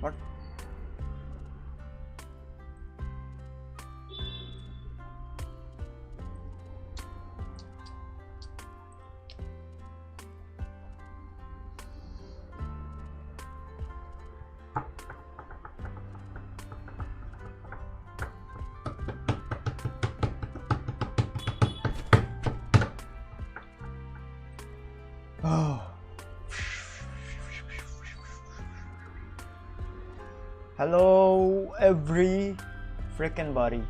What? Oh. Hello, every freaking body.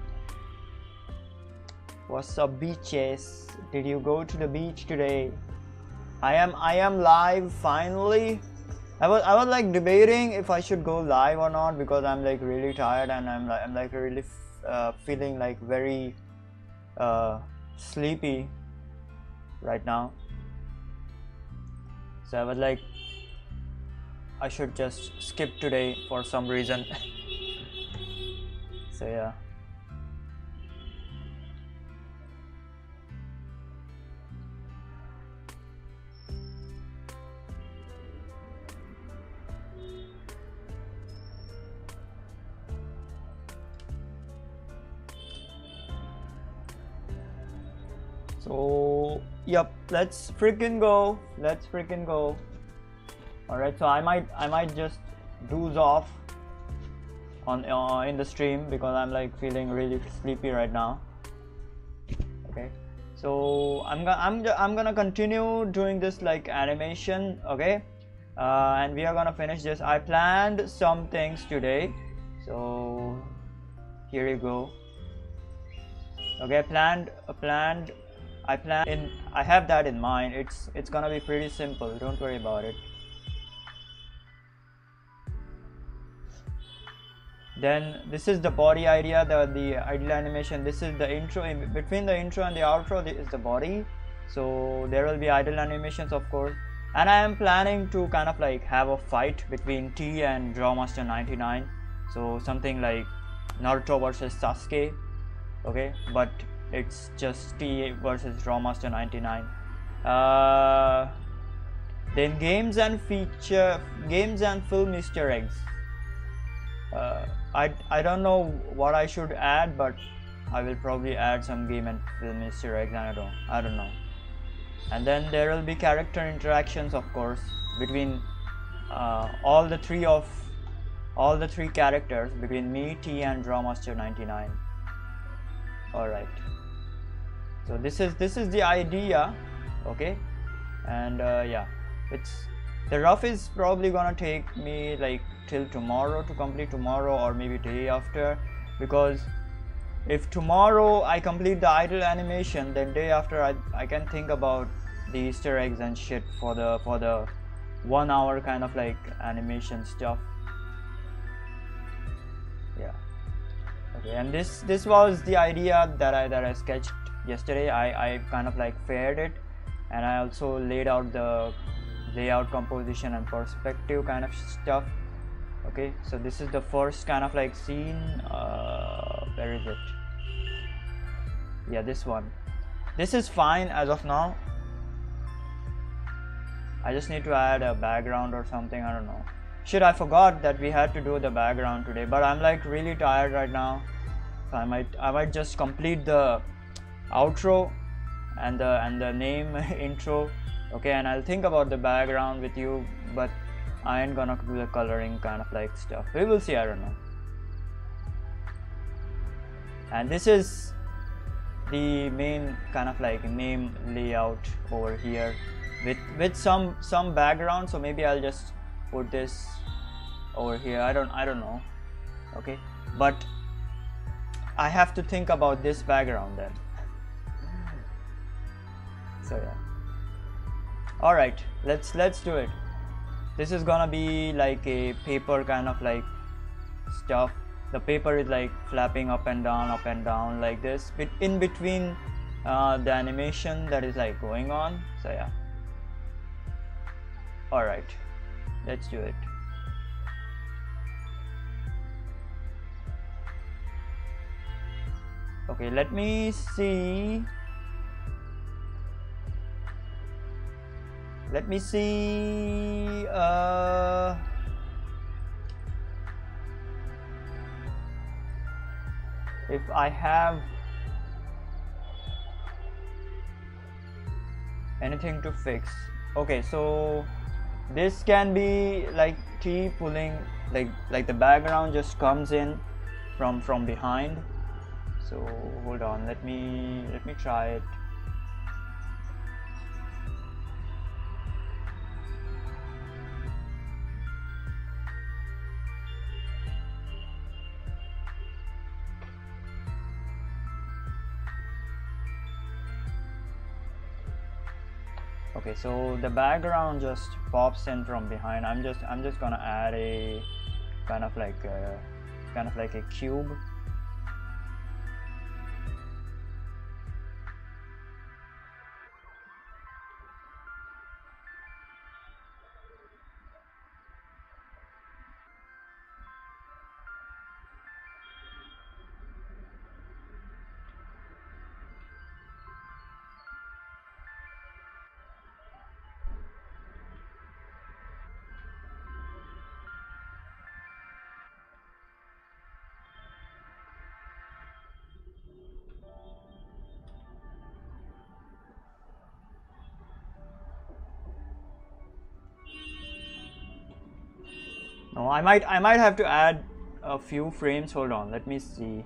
What's up, beaches? Did you go to the beach today? I am live finally. I was like debating if I should go live or not because I'm like really tired and I'm like really feeling like very sleepy right now. So I was like, I should just skip today for some reason. So yeah. So yep, let's freaking go. Let's freaking go. Alright, so I might just doze off on in the stream because I'm like feeling really sleepy right now. Okay, so I'm gonna continue doing this like animation. Okay, and we are gonna finish this. I planned some things today, so here you go. Okay, I have that in mind. It's gonna be pretty simple, don't worry about it. Then this is the body idea, the ideal animation. This is the intro. In between the intro and the outro, this is the body. So there will be idle animations, of course. And I am planning to kind of like have a fight between T and Drawmaster 99. So something like Naruto versus Sasuke. Okay, but it's just T versus Drawmaster 99. Then games and film Easter eggs. I don't know what I should add, but I will probably add some game and film Easter eggs, and I don't know. And then there will be character interactions, of course, between all the three characters, between me, T, and Drawmaster 99. All right. So this is the idea, okay, and yeah, the rough is probably gonna take me like till tomorrow to complete, tomorrow or maybe day after, because if tomorrow I complete the idle animation, then day after I can think about the Easter eggs and shit for the 1 hour kind of like animation stuff. Yeah. Okay, and this was the idea that I sketched yesterday. I kind of like faired it, and I also laid out the layout, composition, and perspective kind of stuff. Okay, so this is the first kind of like scene. Where is it? Yeah, this one. This is fine as of now. I just need to add a background or something, I don't know. Shit, I forgot that we had to do the background today, but I'm like really tired right now. So I might just complete the outro and the name intro. Okay, and I'll think about the background with you, but I ain't gonna do the coloring kind of like stuff. We will see, I don't know. And this is the main kind of like name layout over here with some background. So maybe I'll just put this over here. I don't know. Okay, but I have to think about this background then. So yeah. All right, let's do it. This is gonna be like a paper kind of like stuff. The paper is like flapping up and down like this, but in between the animation that is like going on. So yeah. All right, let's do it. Okay, let me see. if I have anything to fix. Okay, so this can be like keep pulling, like the background just comes in from behind. So hold on, let me try it. Okay, so the background just pops in from behind. I'm just gonna add a kind of like a cube. No, I might have to add a few frames. Hold on, let me see.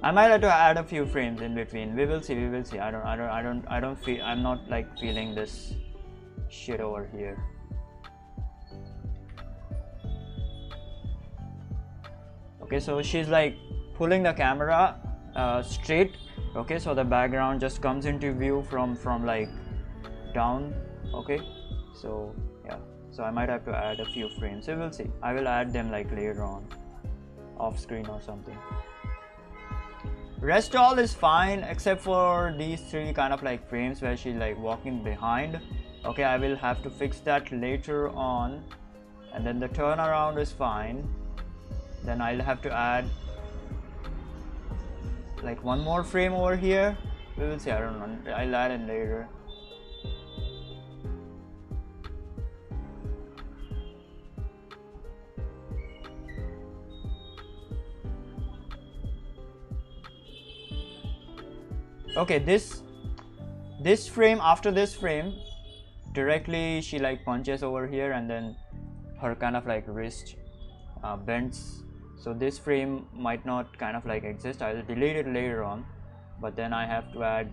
I might have to add a few frames in between. We will see. I don't feel, I'm not like feeling this shit over here. Okay, so she's like pulling the camera straight. Okay, so the background just comes into view from like down. Okay, so yeah, so I might have to add a few frames. So we'll see. I will add them like later on off screen or something. Rest all is fine except for these three kind of like frames where she's like walking behind. Okay, I will have to fix that later on. And then the turnaround is fine. Then I'll have to add like one more frame over here. We will see. I don't know, I'll add it later. Okay, this frame, after this frame directly she like punches over here and then her kind of like wrist bends. So this frame might not kind of like exist. I'll delete it later on, but then I have to add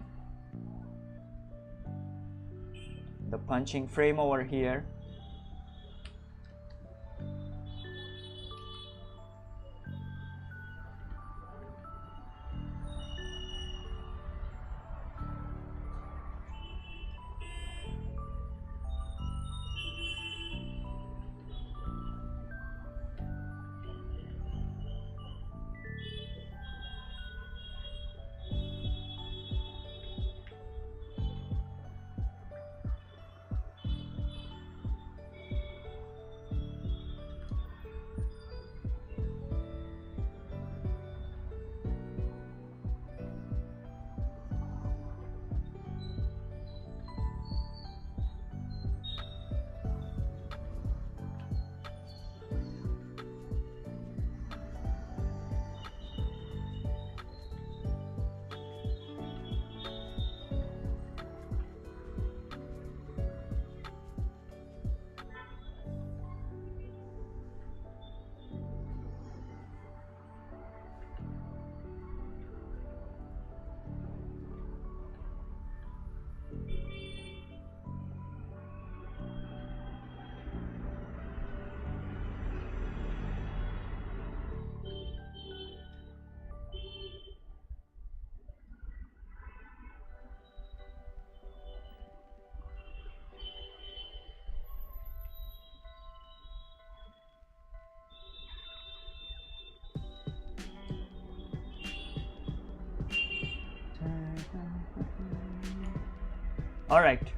the punching frame over here.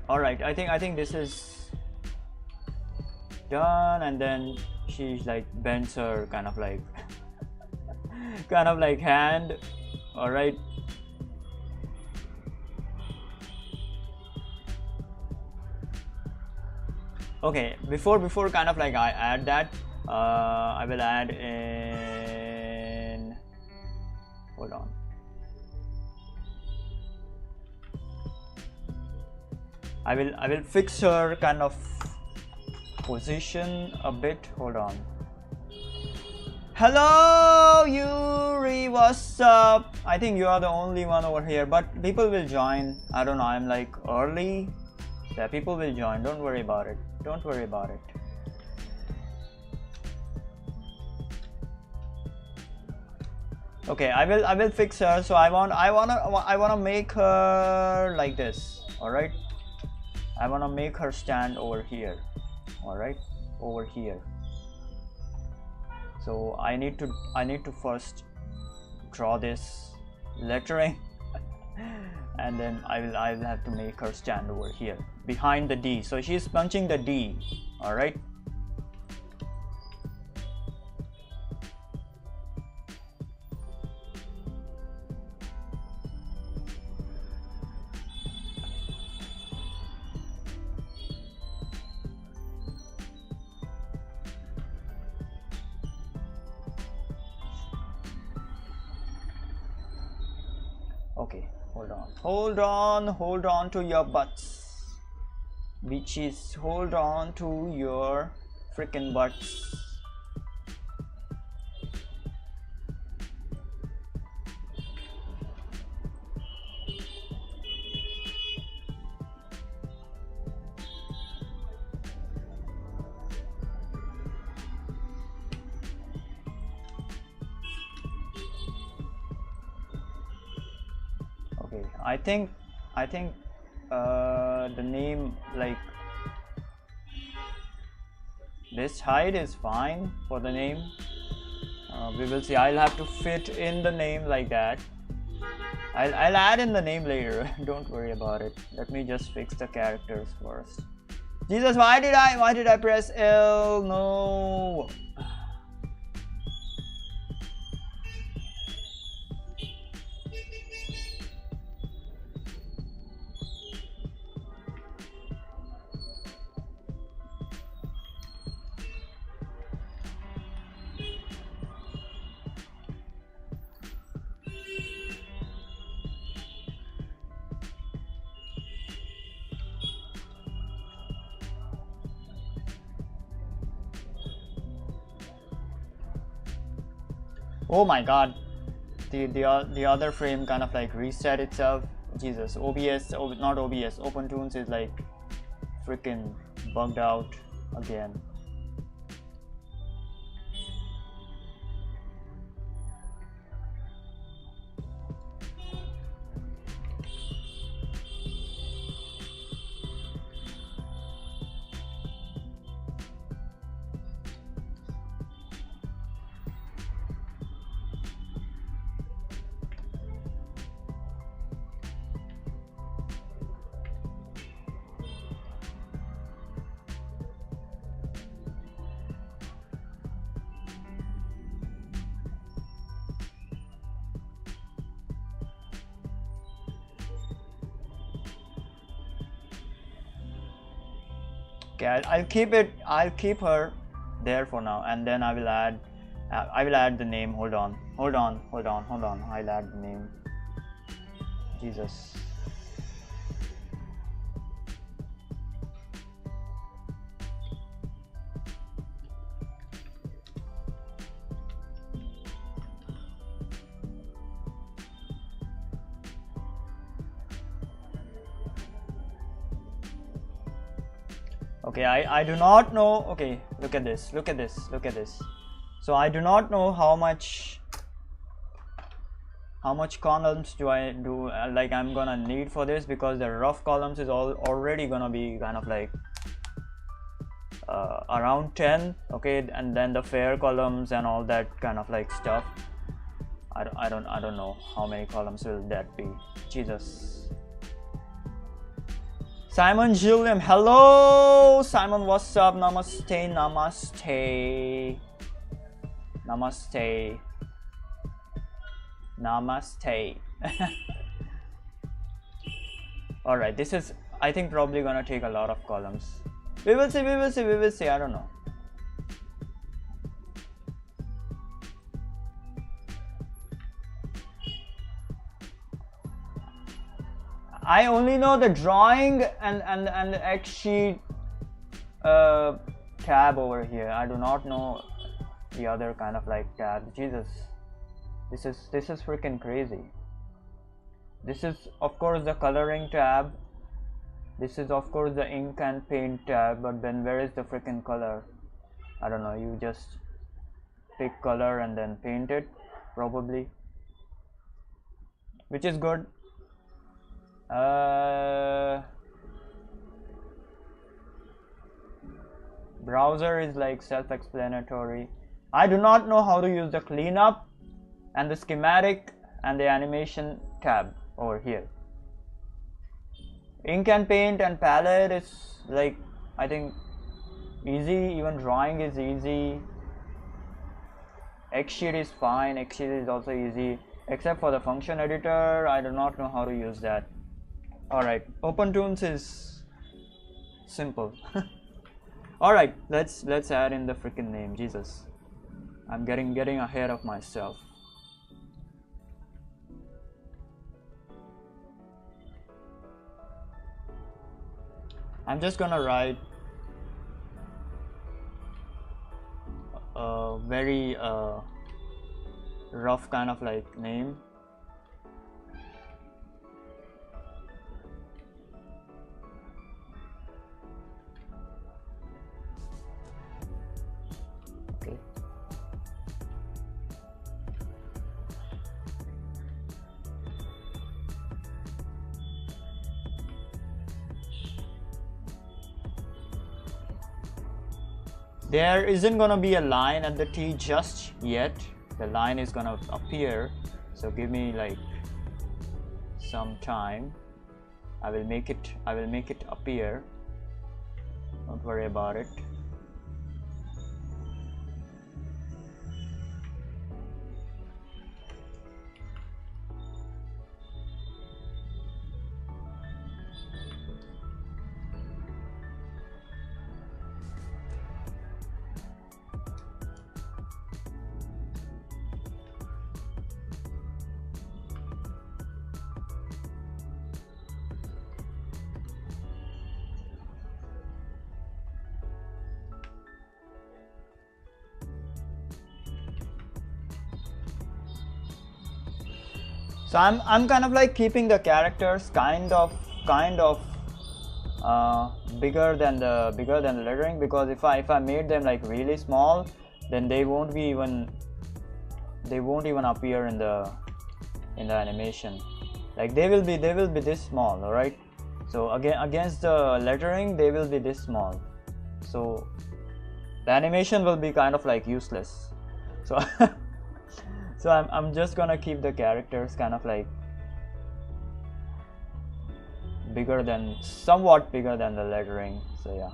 All right. I think this is done, and then she like bends her kind of like kind of like hand. All right. Okay, before kind of like I add that, I will add in, hold on. I will fix her kind of position a bit. Hold on. Hello Yuri, what's up? I think you are the only one over here, but people will join. I don't know, I'm like early. Yeah, people will join, don't worry about it. Don't worry about it. Okay, I will fix her. So I wanna make her like this. All right. I wanna make her stand over here. All right, over here. So I need to first draw this lettering, and then I will have to make her stand over here behind the D. So she's punching the D. All right. Okay, hold on to your butts, bitches. Hold on to your freaking butts. I think the name like this height is fine for the name. We will see. I'll have to fit in the name like that. I'll add in the name later. Don't worry about it. Let me just fix the characters first. Jesus, why did I press L? No. Oh my god, the other frame kind of like reset itself. Jesus, OBS, not OBS, OpenTunes is like freaking bugged out again. Okay, I'll keep her there for now, and then I will add the name. Hold on. I'll add the name. Jesus. Okay, I do not know. Okay, look at this. So I do not know how much columns do like I'm gonna need for this, because the rough columns is already gonna be kind of like around 10. Okay, and then the fair columns and all that kind of like stuff. I don't know how many columns will that be. Jesus. Simon Gilliam, hello Simon, what's up? Namaste, namaste, namaste, namaste. All right, this is, I think, probably gonna take a lot of columns. We will see, we will see, we will see. I don't know. I only know the drawing and the X sheet tab over here. I do not know the other kind of like tab. Jesus, this is freaking crazy. This is of course the coloring tab. This is of course the ink and paint tab. But then where is the freaking color? I don't know. You just pick color and then paint it, probably, which is good. Browser is like self-explanatory. I do not know how to use the cleanup and the schematic and the animation tab over here. Ink and paint and palette is like, I think, easy. Even drawing is easy. Xsheet is fine. Xsheet is also easy, except for the function editor. I do not know how to use that. Alright, OpenToons is simple. Alright, let's add in the freaking name. Jesus, I'm getting ahead of myself. I'm just gonna write a very rough kind of like name. Okay. There isn't gonna be a line at the T just yet. The line is gonna appear, so give me like some time. I will make it appear. Don't worry about it. So I'm kind of like keeping the characters kind of bigger than the lettering, because if I made them like really small, then they won't even appear in the animation. Like they will be this small. All right, so again, against the lettering they will be this small, so the animation will be kind of like useless. So so I'm just gonna keep the characters kind of like somewhat bigger than the lettering. So yeah.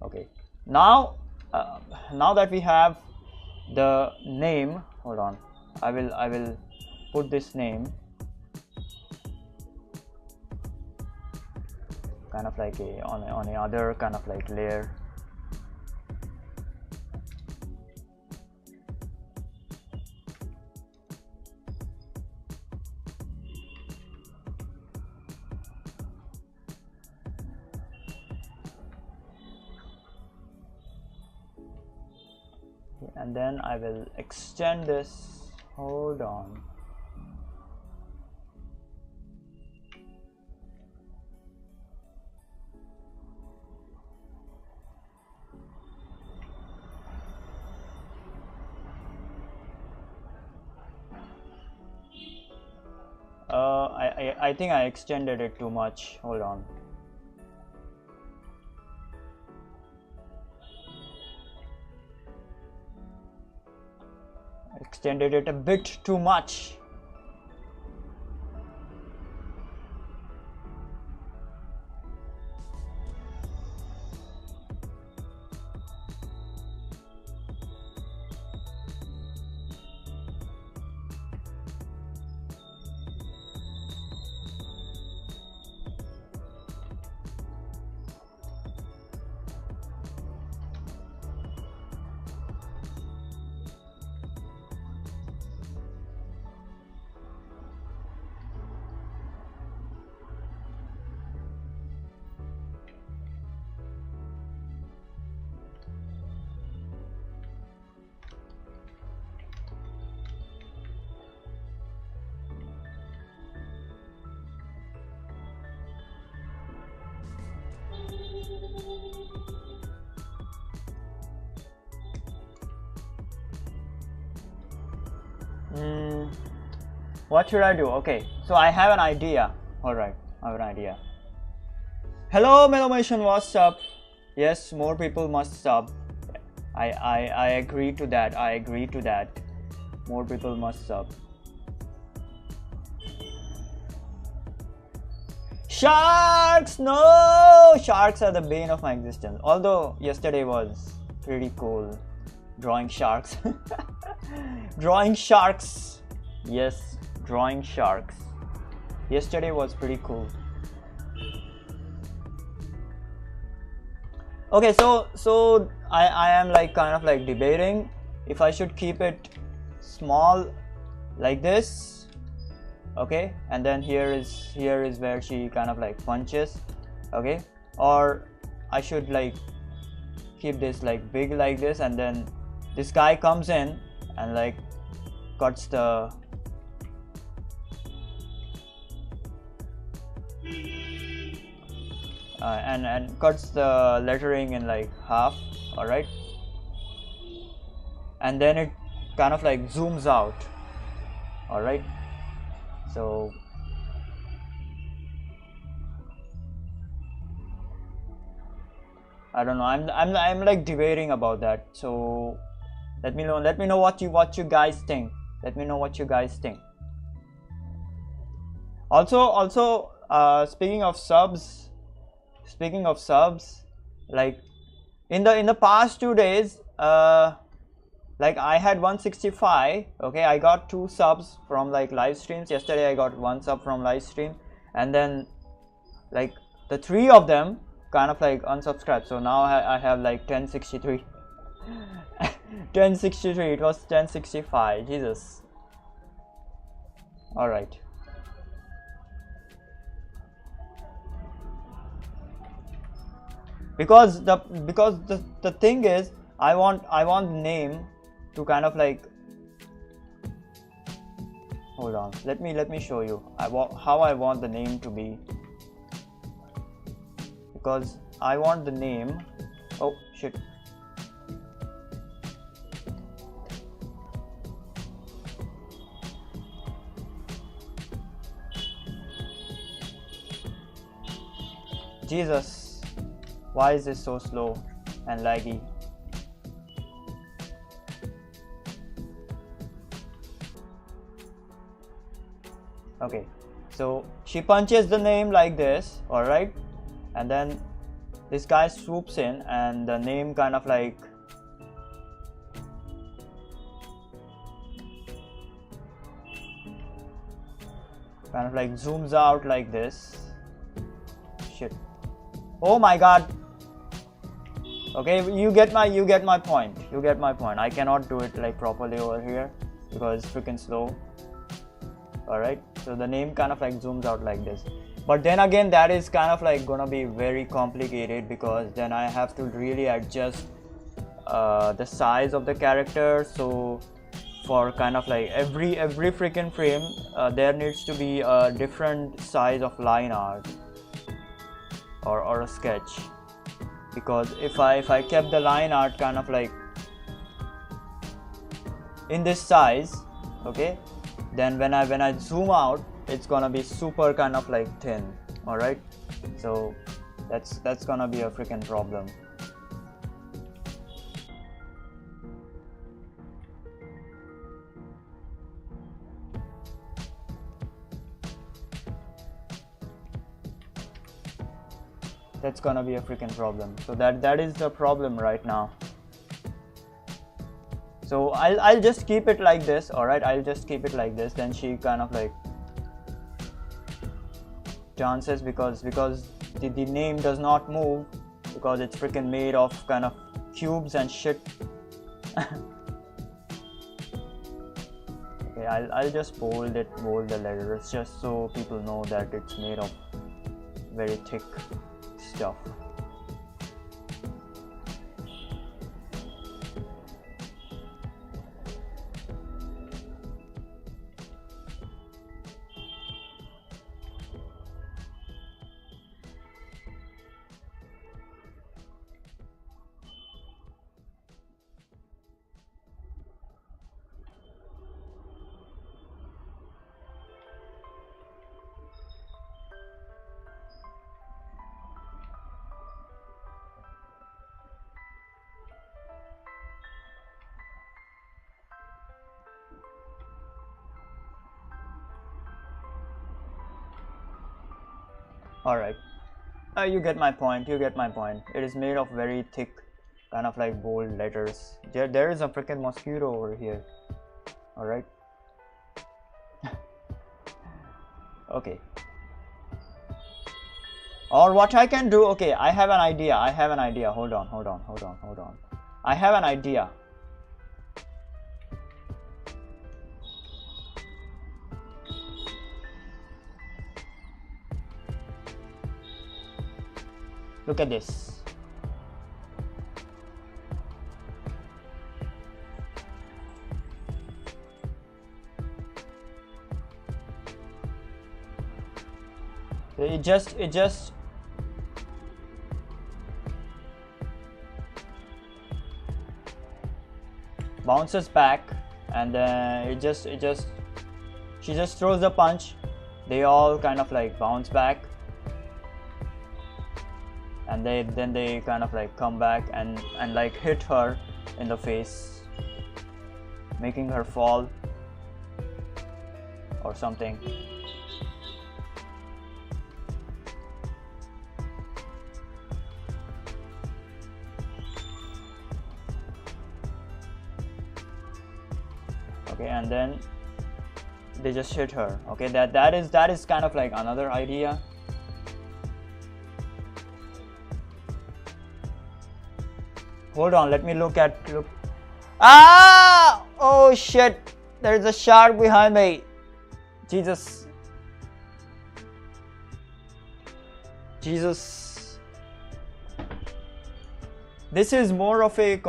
Okay, now that we have the name, hold on, I will put this name kind of like on a other kind of like layer. And then I will extend this. Hold on. I think I extended it too much. Hold on. Extended it a bit too much. What should I do? Okay, so I have an idea. Alright, I have an idea. Hello Melomation, what's up? Yes, more people must sub. I agree to that. I agree to that. More people must sub. Sharks! No! Sharks are the bane of my existence. Although yesterday was pretty cool. Drawing sharks. Drawing sharks. Yes, drawing sharks. Yesterday was pretty cool. Okay, so I am like kind of like debating if I should keep it small like this, okay, and then here is where she kind of like punches, okay, or I should like keep this like big like this, and then this guy comes in and like cuts the and cuts the lettering in like half, all right, and then it kind of like zooms out, all right. So I don't know, I'm like debating about that. So let me know what you guys think. Let me know what you guys think. Also speaking of subs, like in the past 2 days, like I had 165, okay, I got 2 subs from like live streams. Yesterday I got 1 sub from live stream, and then like the 3 of them kind of like unsubscribed. So now I have like 1063. 1063, it was 1065, Jesus. All right. Because the thing is, I want name to kind of like, hold on, let me show you how I want the name to be, because I want the name, oh shit, Jesus, why is this so slow and laggy? Okay, so she punches the name like this, all right, and then this guy swoops in and the name kind of like zooms out like this. Shit, oh my god. Okay, you get my point. I cannot do it like properly over here because it's freaking slow. All right, so the name kind of like zooms out like this, but then again that is kind of like gonna be very complicated, because then I have to really adjust the size of the character. So for kind of like every freaking frame, there needs to be a different size of line art or a sketch, because if I kept the line art kind of like in this size, okay, then when I zoom out, it's gonna be super kind of like thin. All right, so that's gonna be a freaking problem. That's gonna be a freaking problem. So that is the problem right now. So I'll just keep it like this, all right, I'll just keep it like this. Then she kind of like dances, because the name does not move, because it's freaking made of kind of cubes and shit. Okay, I'll just bold the letters just so people know that it's made of very thick stuff. Alright. You get my point, you get my point. It is made of very thick, kind of like bold letters. There is a freaking mosquito over here. Alright. Okay. Or what I can do, okay, I have an idea. Hold on. I have an idea. Look at this. It just bounces back, and then she just throws a punch. They all kind of like bounce back, and then they kind of like come back and like hit her in the face, making her fall or something. Okay, and then they just hit her. Okay, that is kind of like another idea. Hold on, let me look. Ah! Oh shit! There's a shark behind me. Jesus. This is more of a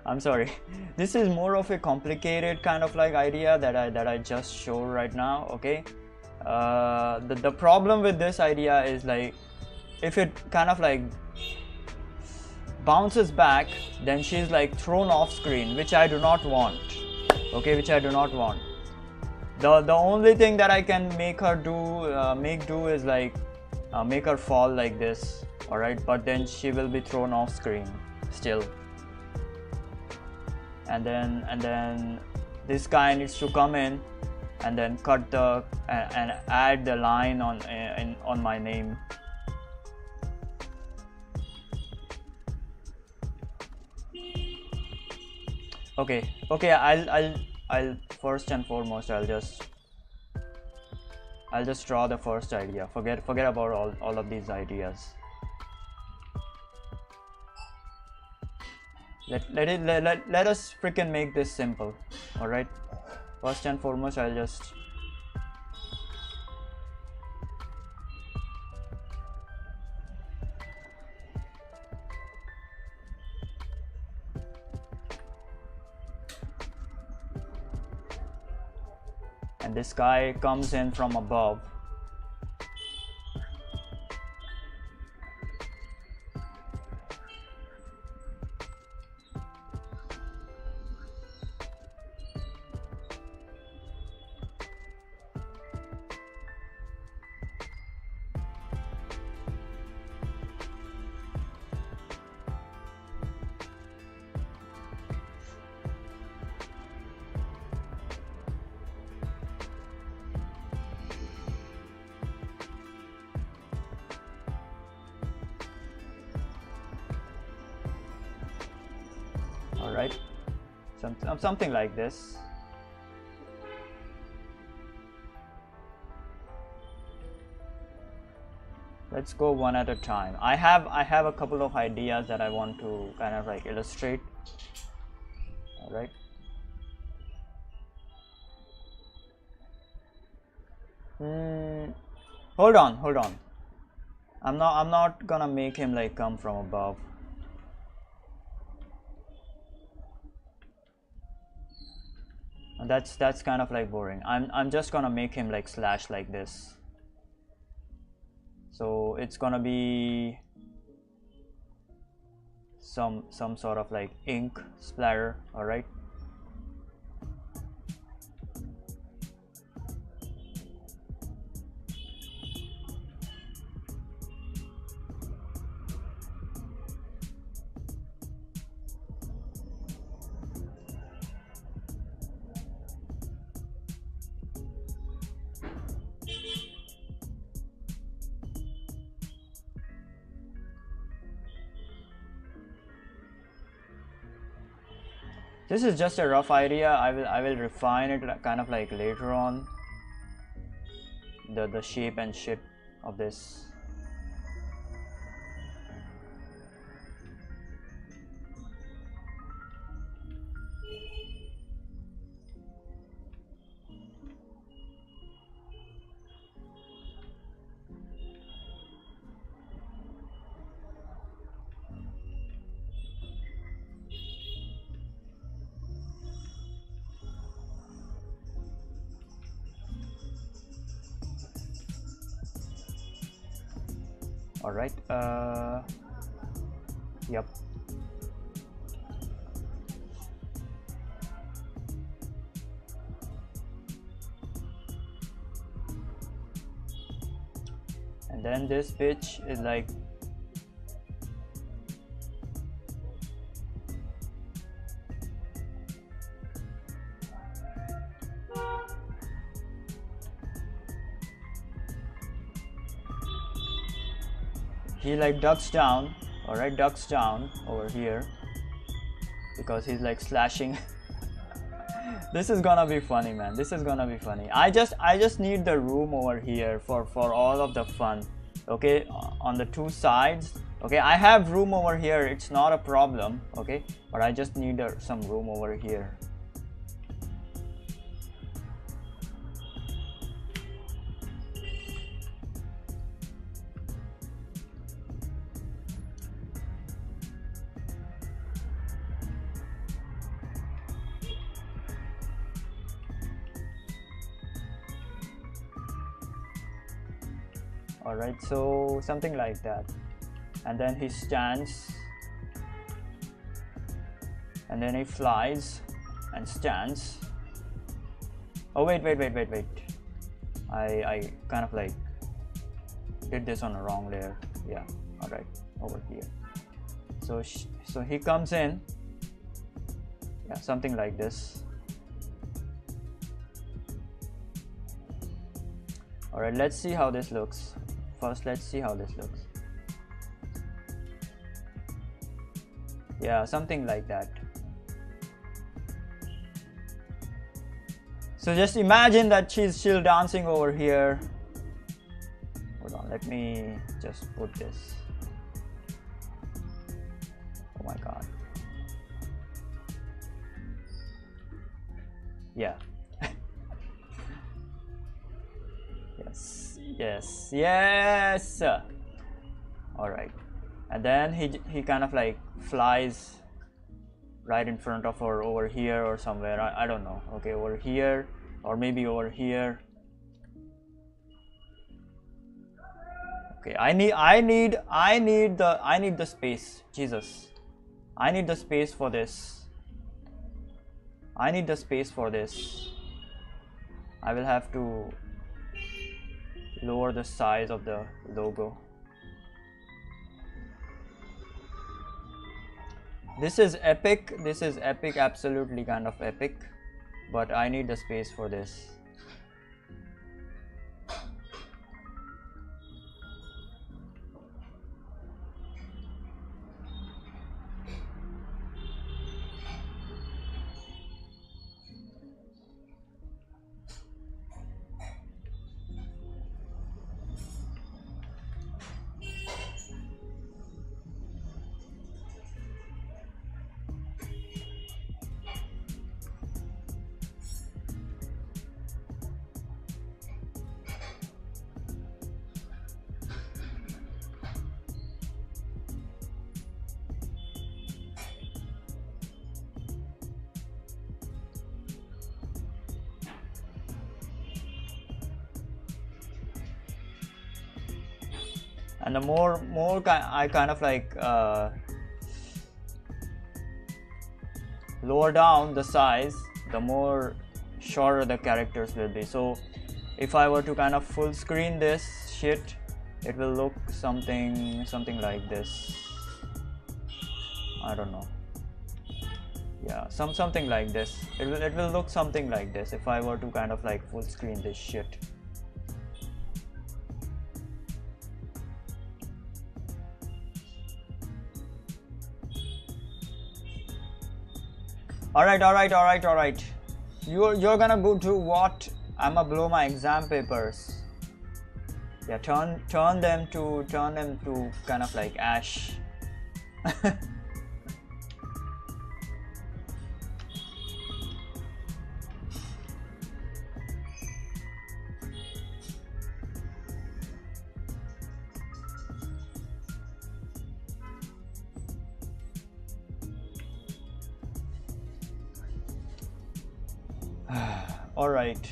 I'm sorry. This is more of a complicated kind of like idea that I just showed right now. Okay. The problem with this idea is like, if it kind of like bounces back, then she's like thrown off screen, which I do not want. Okay, which I do not want. The only thing that I can make her do is like make her fall like this. All right, but then she will be thrown off screen still. And then this guy needs to come in and then cut the and add the line on my name. Okay, I'll first and foremost I'll just draw the first idea. Forget about all of these ideas. Let us freaking make this simple. All right, first and foremost I'll just and this guy comes in from above. All right, something like this. Let's go one at a time. I have a couple of ideas that I want to kind of like illustrate. All right. Hold on. I'm not gonna make him like come from above. That's kind of like boring. I'm just gonna make him like slash like this. So it's gonna be some sort of like ink splatter. All right. This is just a rough idea. I will refine it kind of like later on. The shape and shit of this. All right. Yep. And then this bitch is like he like ducks down. All right, ducks down over here because he's like slashing. This is gonna be funny, man. This is gonna be funny. I just need the room over here for all of the fun. Okay, on the two sides. Okay, I have room over here. It's not a problem. Okay, but I just need some room over here. All right, so something like that. And then he stands, and then he flies and stands. Oh wait. I kind of like did this on a wrong layer. Yeah, all right, over here. So he comes in. Yeah, something like this. All right, let's see how this looks. First, let's see how this looks. Yeah, something like that. So just imagine that she's still dancing over here. Hold on, let me just put this. Oh my god. Yeah. Yes. All right, and then he kind of like flies right in front of her over here or somewhere. I don't know. Okay, over here or maybe over here. Okay, I need the space. Jesus, I need the space for this. I need the space for this. I will have to lower the size of the logo. This is epic. This is epic, absolutely kind of epic. But I need the space for this. And the more I kind of like lower down the size, the more shorter the characters will be. So if I were to kind of full screen this shit, it will look something like this. I don't know. Yeah, something like this. It will look something like this if I were to kind of like full screen this shit. Alright. You're gonna go do what? I'ma blow my exam papers. Yeah, turn them to kind of like ash. Alright.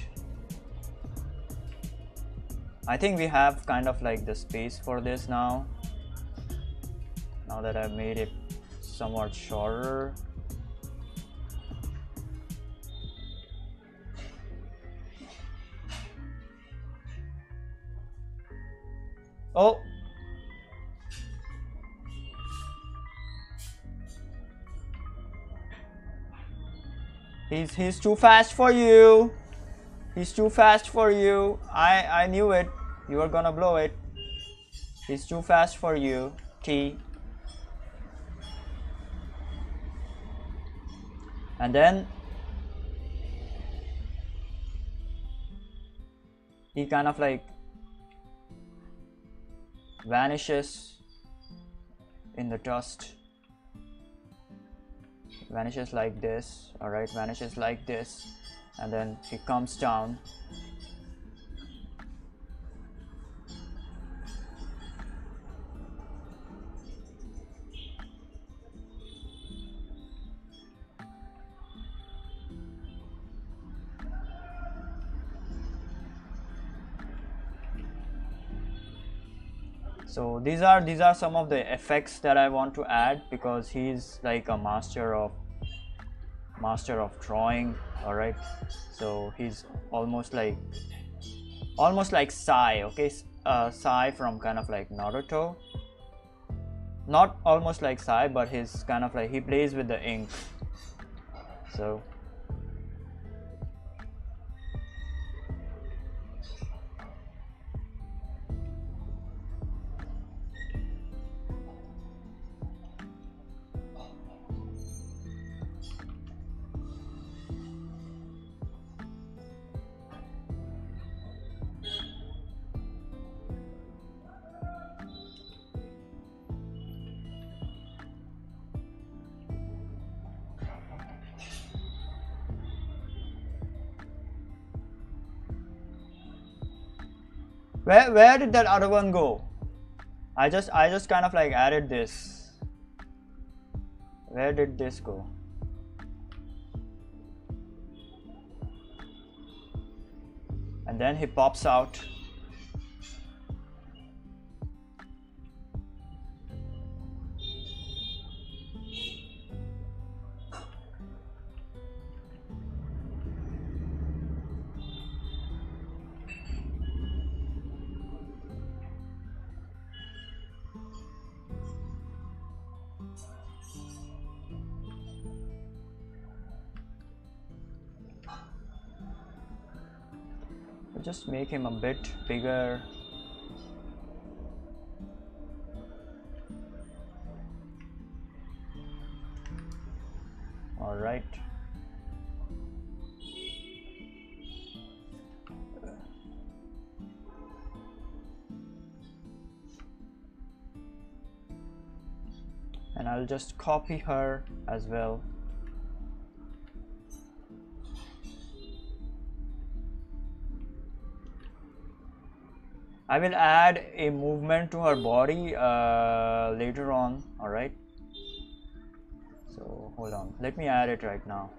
I think we have kind of like the space for this now. Now that I've made it somewhat shorter. Oh! He's too fast for you. He's too fast for you. I knew it. You were gonna blow it. He's too fast for you, T. And then he kind of like vanishes in the dust. Vanishes like this. Alright, vanishes like this. And then he comes down. So these are some of the effects that I want to add, because he's like a master of drawing. All right, so he's almost like Sai. Okay, Sai from kind of like Naruto. Not almost like Sai, but he's kind of like, he plays with the ink. So where did that other one go? I just kind of like added this. Where did this go? And then he pops out. Just make him a bit bigger. All right. And I'll just copy her as well. I will add a movement to her body later on. All right, so hold on, let me add it right now.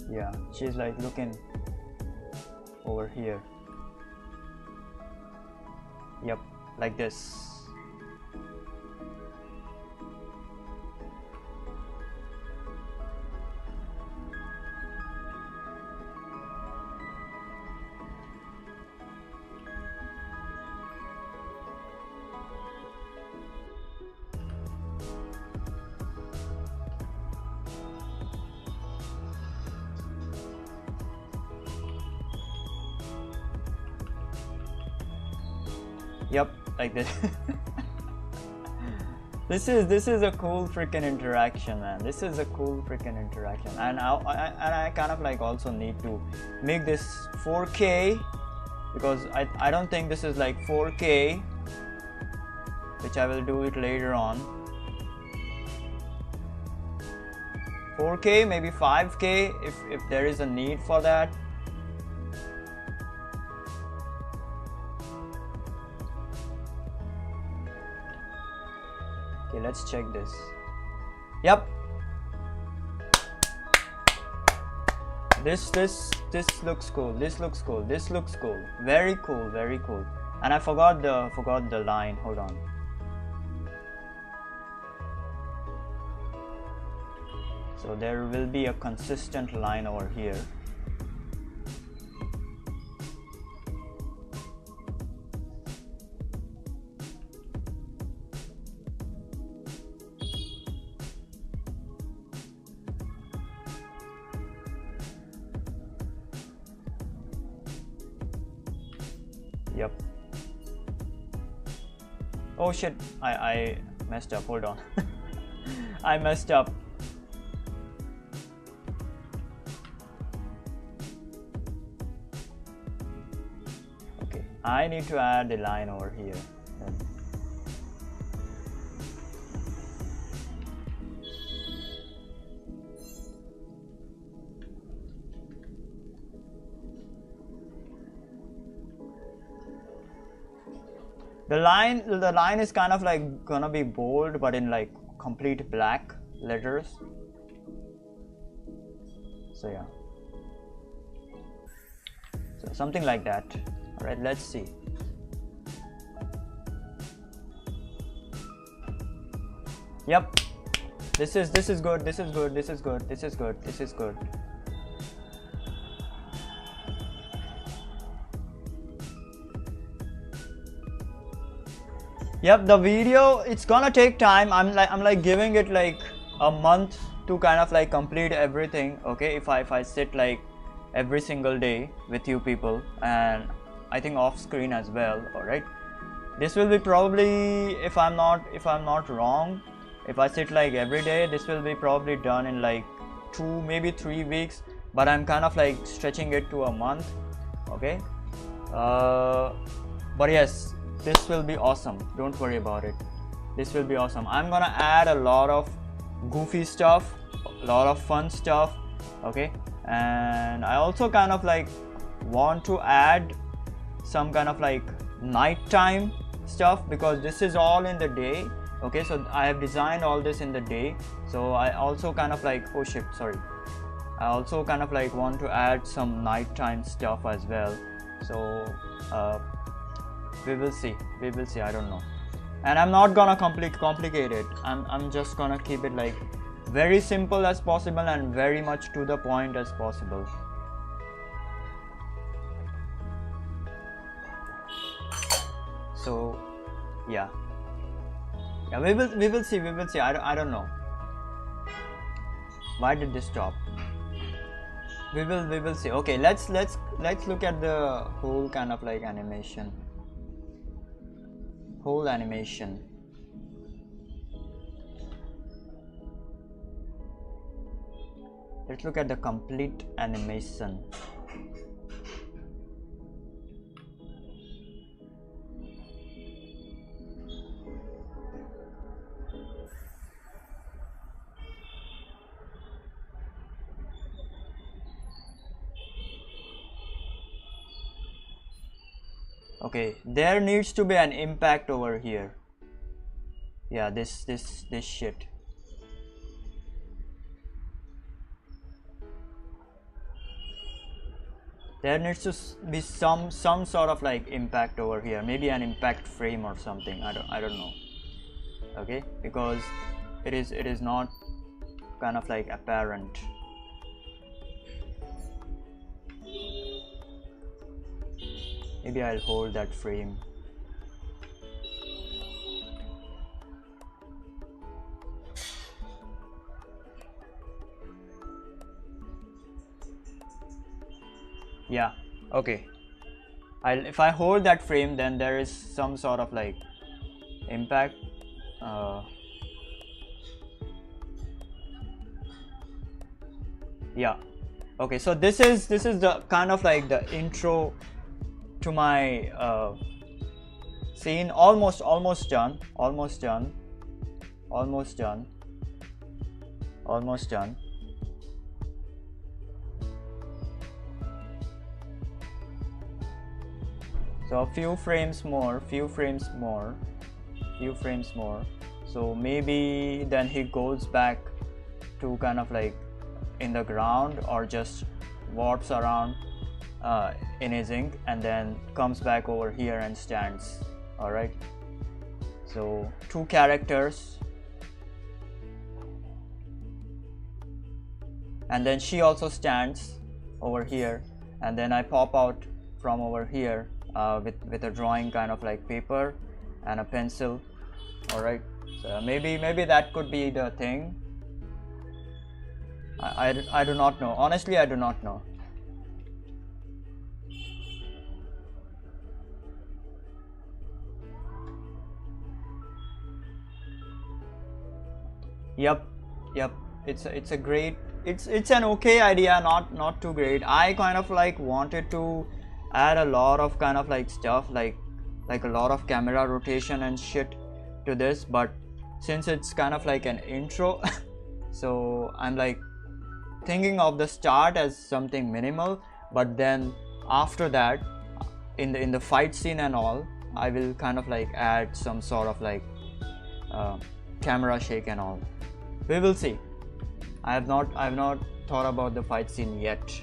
Yeah, she's like looking over here. Yep. like this. Yep, like this. This is a cool freaking interaction, man. This is a cool freaking interaction, and I kind of like also need to make this 4K, because I don't think this is like 4K, which I will do it later on. 4K, maybe 5K if there is a need for that. Okay, let's check this. Yep. This looks cool. This looks cool. This looks cool. Very cool. Very cool. And I forgot the line. Hold on. So there will be a consistent line over here. Yep. Oh shit, I messed up. Hold on. I messed up. Okay, I need to add a line over here. The line is kind of like gonna be bold, but in like complete black letters. So yeah, so something like that. All right, let's see. Yep, this is good. This is good. This is good. This is good. This is good. Yep, the video, it's gonna take time. I'm like giving it like a month to kind of like complete everything. Okay, if I sit like every single day with you people, and I think off screen as well. All right, this will be probably, if I'm not wrong, if I sit like every day, this will be probably done in like 2, maybe 3 weeks, but I'm kind of like stretching it to a month. Okay, but yes, this will be awesome. Don't worry about it. This will be awesome. I'm gonna add a lot of goofy stuff, a lot of fun stuff. Okay, and I also kind of like want to add some kind of like nighttime stuff, because this is all in the day. Okay, so I have designed all this in the day, so I also kind of like, oh shit, sorry, I also kind of like want to add some nighttime stuff as well. So we will see, I don't know. And I'm not gonna complicate it. I'm just gonna keep it like very simple as possible and very much to the point as possible. So yeah, we will see. I don't know why did this stop. We will see. Okay, let's look at the whole kind of like animation. Whole animation. Let's look at the complete animation. Okay, there needs to be an impact over here. Yeah, this shit. there needs to be some sort of like impact over here, maybe an impact frame or something. I don't know. Okay, because it is not kind of like apparent. Maybe I'll hold that frame. Yeah, okay. If I hold that frame, then there is some sort of like impact. Yeah, okay, so this is the kind of like the intro to my scene. Almost done. So a few frames more. So maybe then he goes back to kind of like in the ground, or just warps around in his ink, and then comes back over here and stands. All right, so 2 characters, and then she also stands over here, and then I pop out from over here with a drawing kind of like paper and a pencil. All right, so maybe that could be the thing. I do not know, honestly. I do not know. Yep, it's a great, it's an okay idea, not too great. I kind of like wanted to add a lot of kind of like stuff, like a lot of camera rotation and shit to this, but since it's kind of like an intro so I'm like thinking of the start as something minimal, but then after that in the fight scene and all, I will kind of like add some sort of like camera shake and all. We will see. I have not thought about the fight scene yet.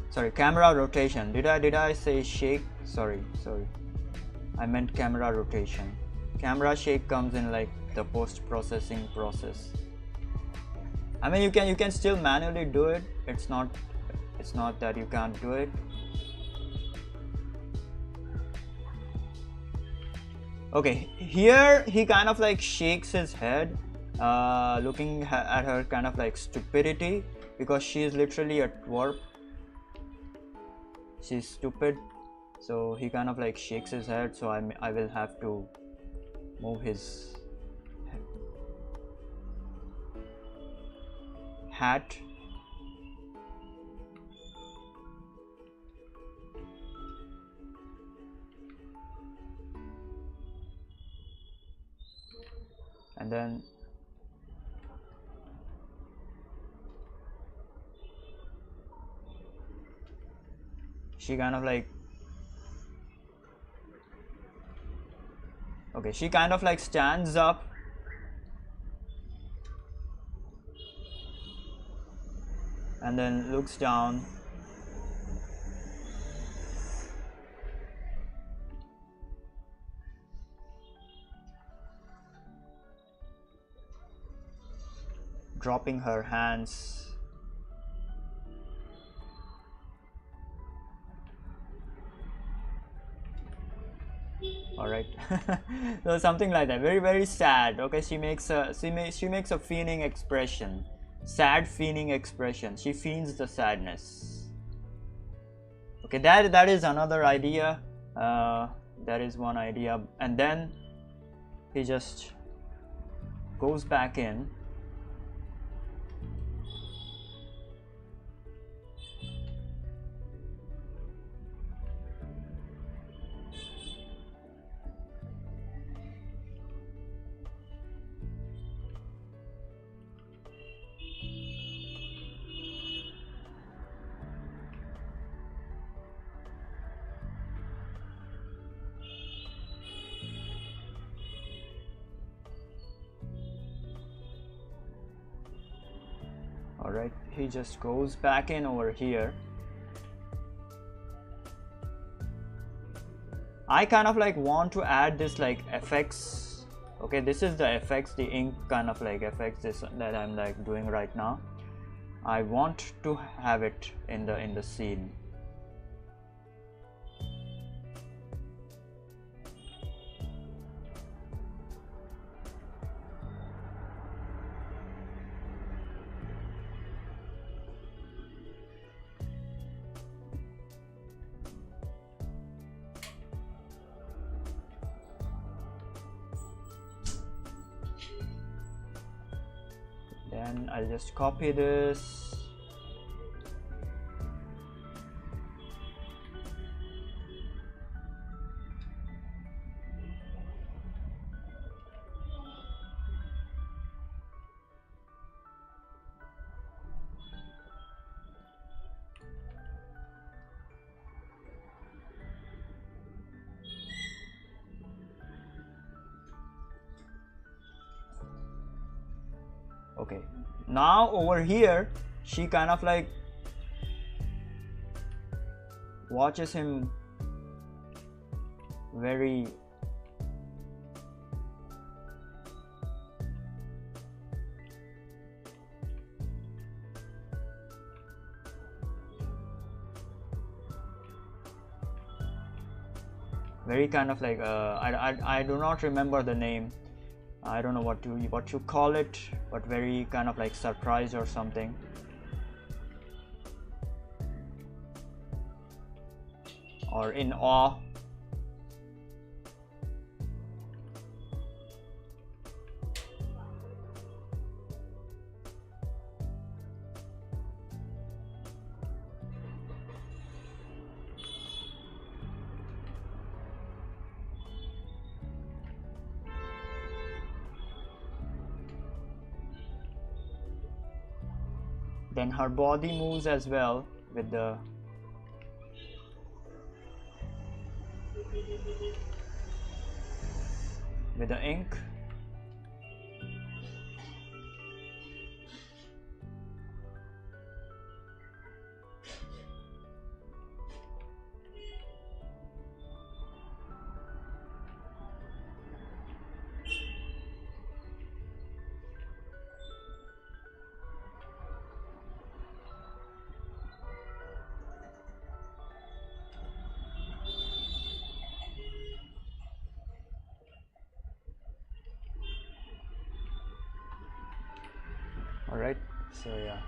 Sorry, camera rotation. Did I say shake? Sorry. I meant camera rotation. Camera shake comes in like the post-processing process. I mean, you can still manually do it. It's not that you can't do it. Okay, here he kind of like shakes his head, looking at her kind of like stupidity, because she is literally at warp. She's stupid, so he kind of like shakes his head. So I will have to move his hat. And then she kind of like, okay, she kind of like stands up and then looks down. Dropping her hands. All right. So something like that, very sad. Okay, she makes a fiending expression, sad fiending expression. She feigns the sadness. Okay, that is another idea. That is one idea. And then he just goes back in. Alright, he just goes back in over here. I kind of like want to add this like effects. Okay, this is the effects, the ink kind of like effects that I'm like doing right now. I want to have it in the scene. Then I'll just copy this. Okay, now over here she kind of like watches him very kind of like I do not remember the name. I don't know what you call it, but very kind of like surprised or something. Or in awe. Then her body moves as well with the ink. Alright, so yeah.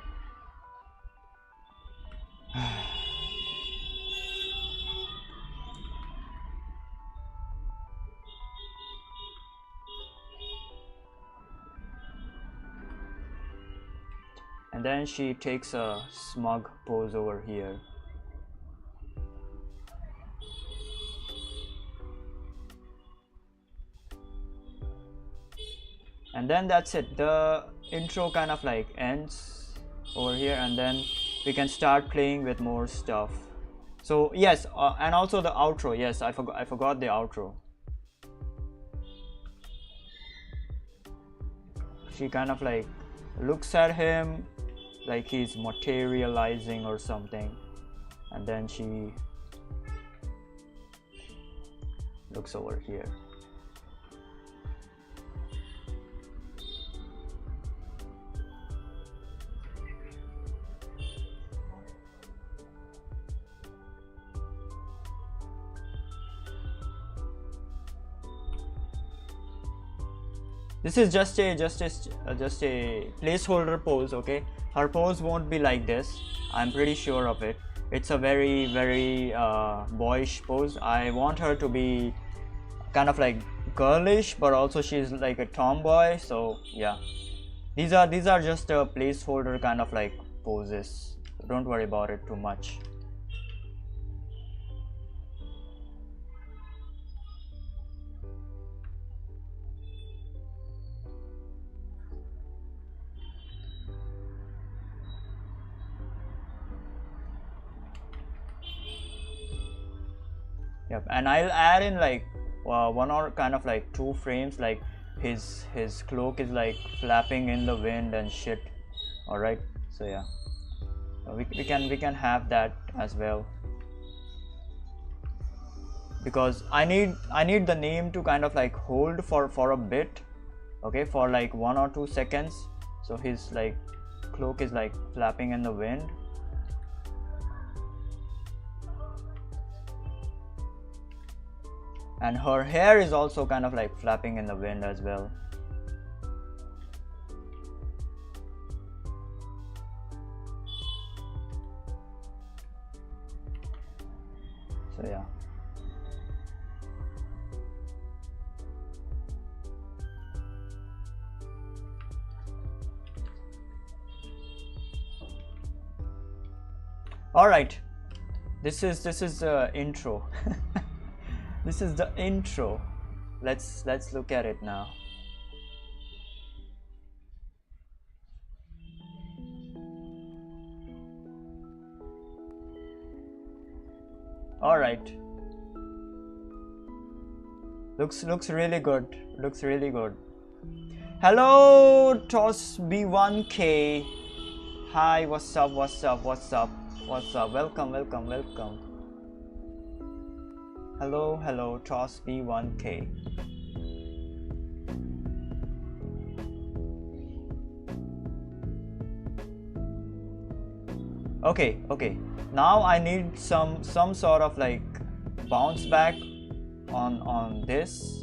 And then she takes a smug pose over here. And then that's it. The intro kind of like ends over here, and then we can start playing with more stuff. So yes, and also the outro. Yes, I forgot the outro. She kind of like looks at him like he's materializing or something, and then she looks over here. This is just a placeholder pose, okay? Her pose won't be like this. I'm pretty sure of it. It's a very boyish pose. I want her to be kind of like girlish, but also she's like a tomboy. So yeah, these are just a placeholder kind of like poses. Don't worry about it too much. Yep, and I'll add in like one or kind of like 2 frames, like his cloak is like flapping in the wind and shit. All right, So yeah, we can have that as well, because I need the name to kind of like hold for a bit, okay, for like 1 or 2 seconds. So his like cloak is like flapping in the wind. And her hair is also kind of like flapping in the wind as well. So yeah. All right, this is the intro. This is the intro. Let's look at it now. All right. Looks really good. Looks really good. Hello, Toss B1K. Hi, what's up? What's up? What's up? What's up? Welcome, welcome, welcome. Hello, hello, Toss B1K. Okay, okay. Now I need some sort of like bounce back on this.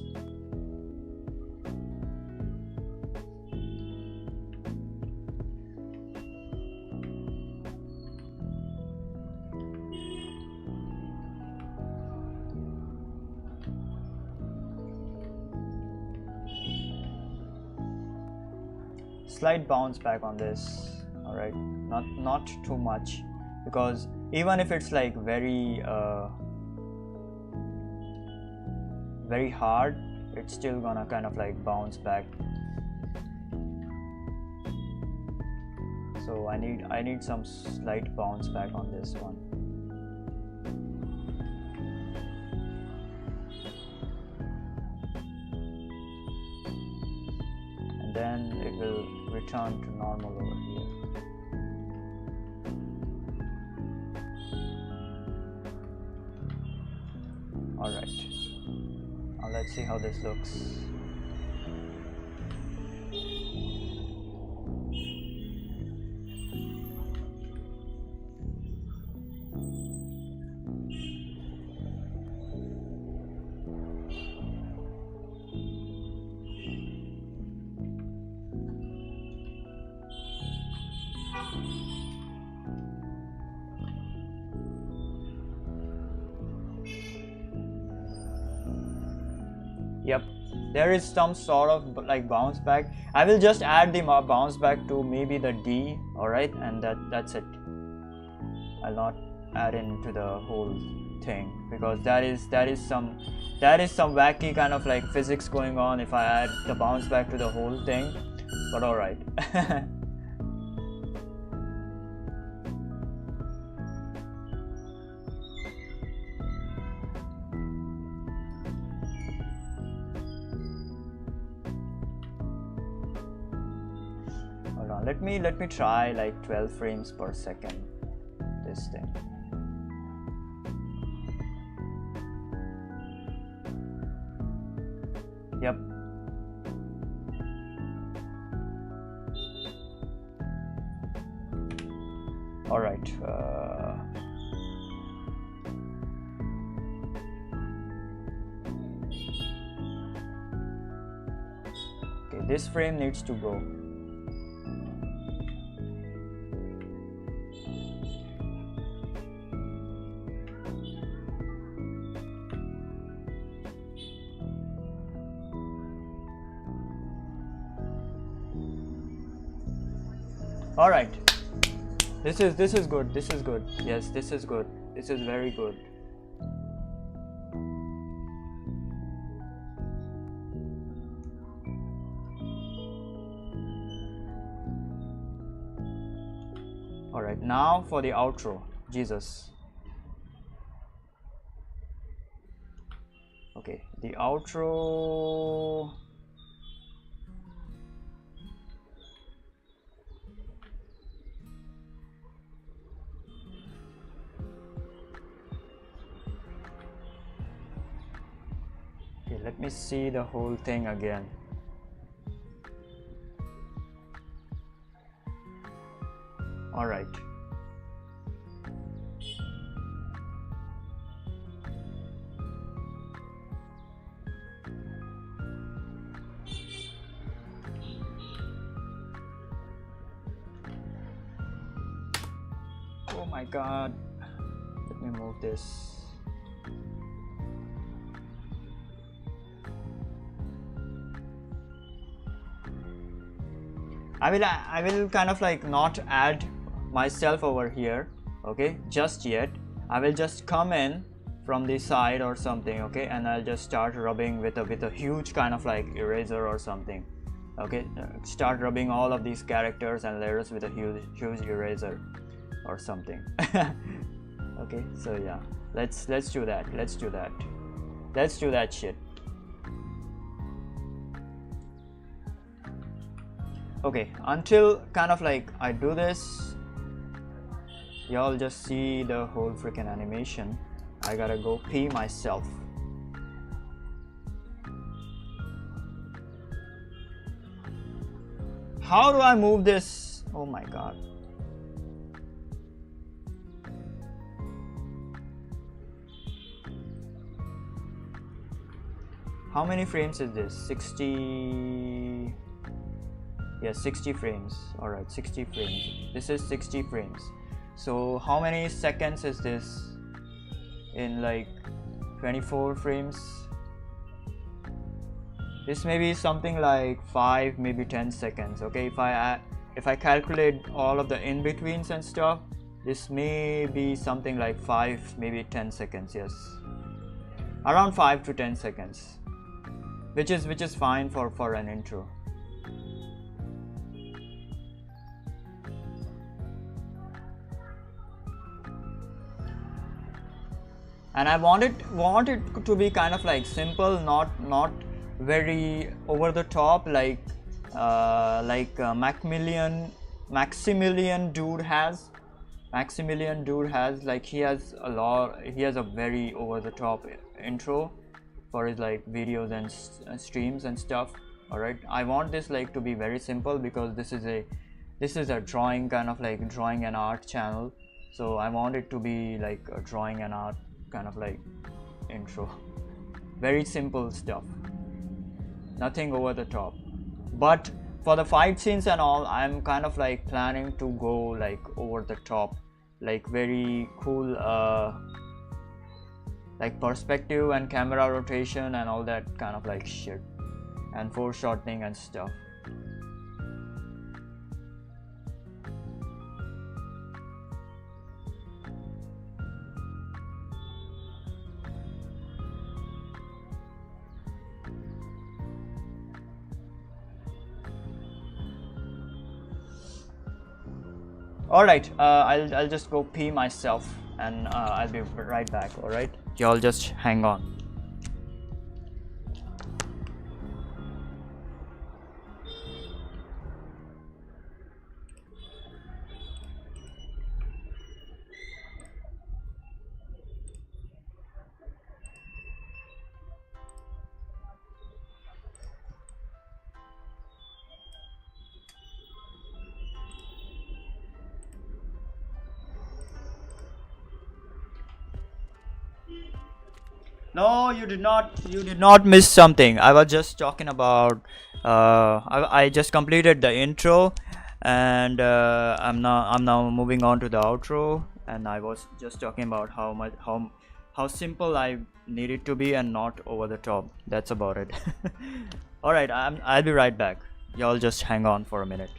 Slight bounce back on this. All right, not too much, because even if it's like very hard, it's still gonna kind of like bounce back. So I need some slight bounce back on this one. And then it will return to normal over here. All right, now let's see how this looks. Yep, there is some sort of like bounce back. I will just add the bounce back to maybe the D. All right, and that's it. I'll not add into the whole thing, because that is some wacky kind of like physics going on if I add the bounce back to the whole thing. But all right. Let me try like 12 frames per second this thing. Yep. All right. Okay, this frame needs to go. All right, this is good. This is good. Yes, this is good. This is very good. All right, now for the outro. Jesus. Okay, the outro. Okay, let me see the whole thing again. All right. Oh my god. Let me move this. I will kind of like not add myself over here, okay, just yet. I will just come in from the side or something, okay, and I'll just start rubbing with a huge kind of like eraser or something, okay. Start rubbing all of these characters and layers with a huge eraser or something. Okay, so yeah, let's do that. Let's do that shit. Okay, until kind of like I do this, y'all just see the whole freaking animation. I gotta go pee myself. How do I move this? Oh my god. How many frames is this? 60. Yeah, 60 frames. All right, 60 frames. This is 60 frames. So how many seconds is this in like 24 frames? This may be something like 5, maybe 10 seconds. Okay, if I calculate all of the in-betweens and stuff, this may be something like 5, maybe 10 seconds. Yes, around 5 to 10 seconds, which is fine for an intro. And I want it to be kind of like simple, not very over the top, like Maximilian dude has. Maximilian dude has, like, he has a very over the top intro for his like videos and streams and stuff. All right, I want this like to be very simple because this is a drawing, kind of like drawing and art channel. So I want it to be like a drawing and art kind of like intro. Very simple stuff, nothing over the top. But for the fight scenes and all, I'm kind of like planning to go like over the top, like very cool like perspective and camera rotation and all that kind of like shit, and foreshortening and stuff. All right, I'll just go pee myself, and I'll be right back. All right, y'all just hang on. No, you did not miss something. I was just talking about I just completed the intro, and I'm now moving on to the outro, and I was just talking about how simple I need it to be and not over the top. That's about it. All right, I'll be right back. Y'all just hang on for a minute.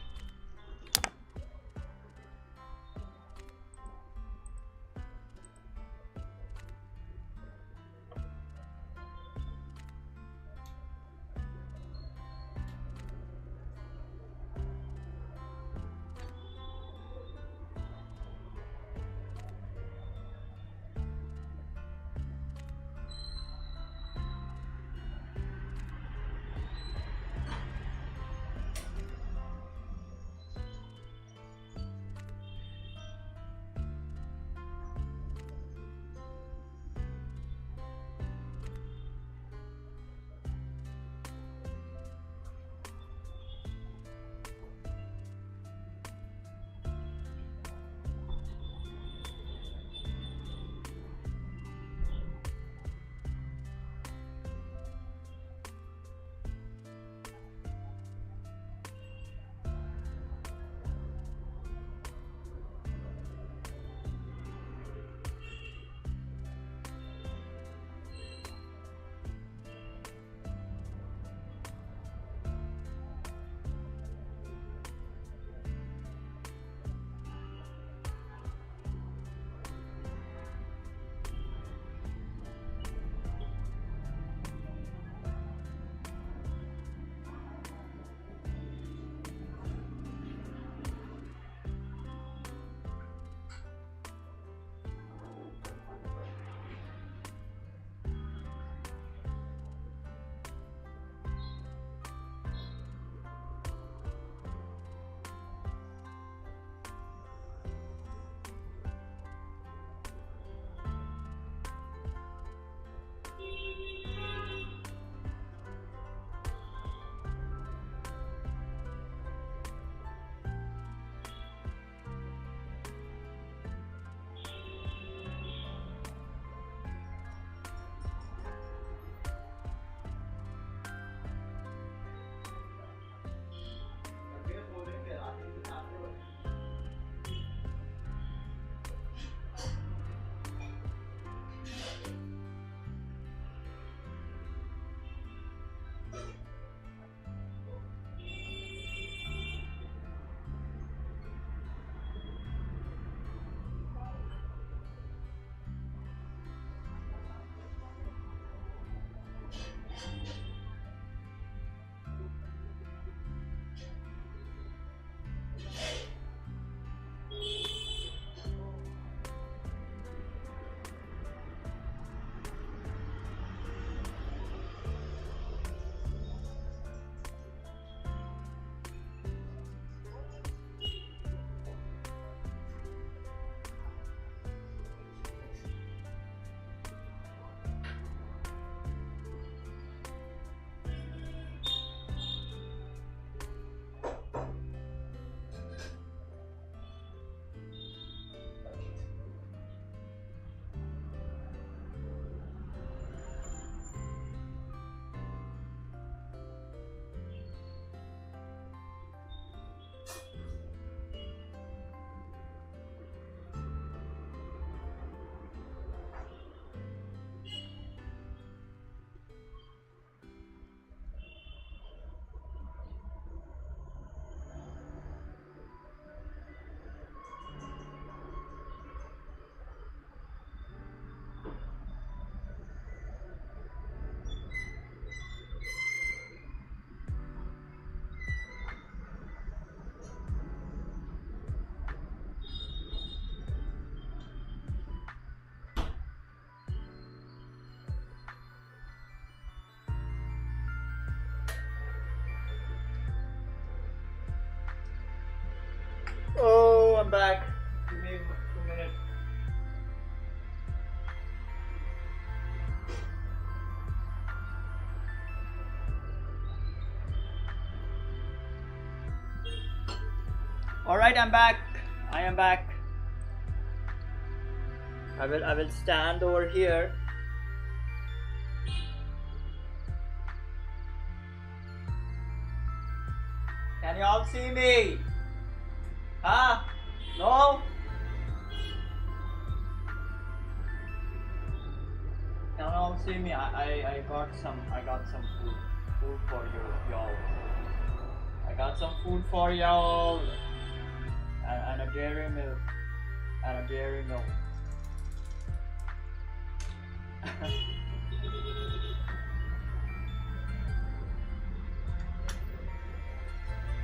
I'm back. Give me 2 minutes. Alright, I'm back. I am back. I will stand over here. Can you all see me? Huh? No? Can you all see me? I got some food for y'all. I got some food for y'all. And a dairy milk.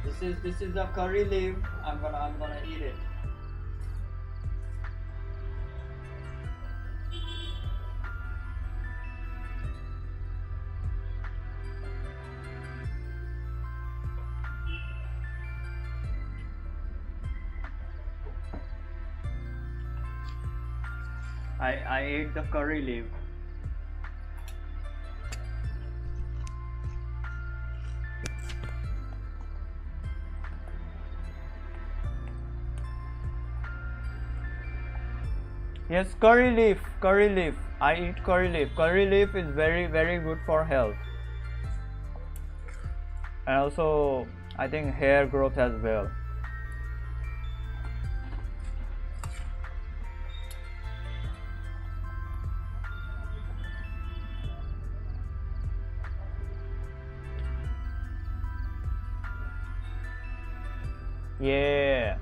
This is the curry leaf. I'm gonna eat it. I ate the curry leaf. Yes, curry leaf. I eat curry leaf. Curry leaf is very good for health. And also, I think hair growth as well. Yeah,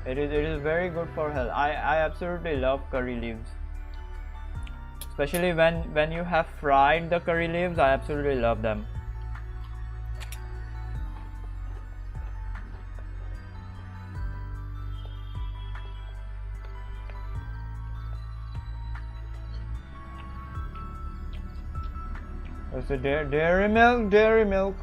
it is very good for health. I absolutely love curry leaves, especially when you have fried the curry leaves. I absolutely love them. It's a dairy milk.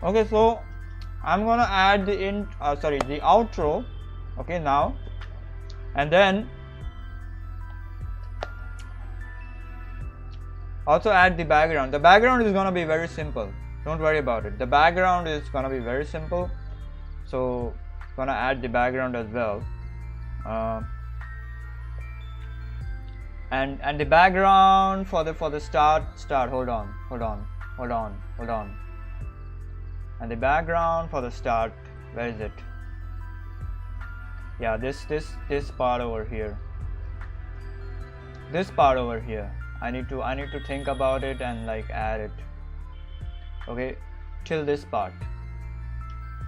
Okay, so I'm gonna add the outro. Okay, now, and then also add the background. The background is gonna be very simple. Don't worry about it. The background is gonna be very simple. So gonna add the background as well. And the background for the start. Hold on. And the background for the start, where is it? Yeah, this part over here. This part over here. I need to think about it and like add it. Okay, till this part.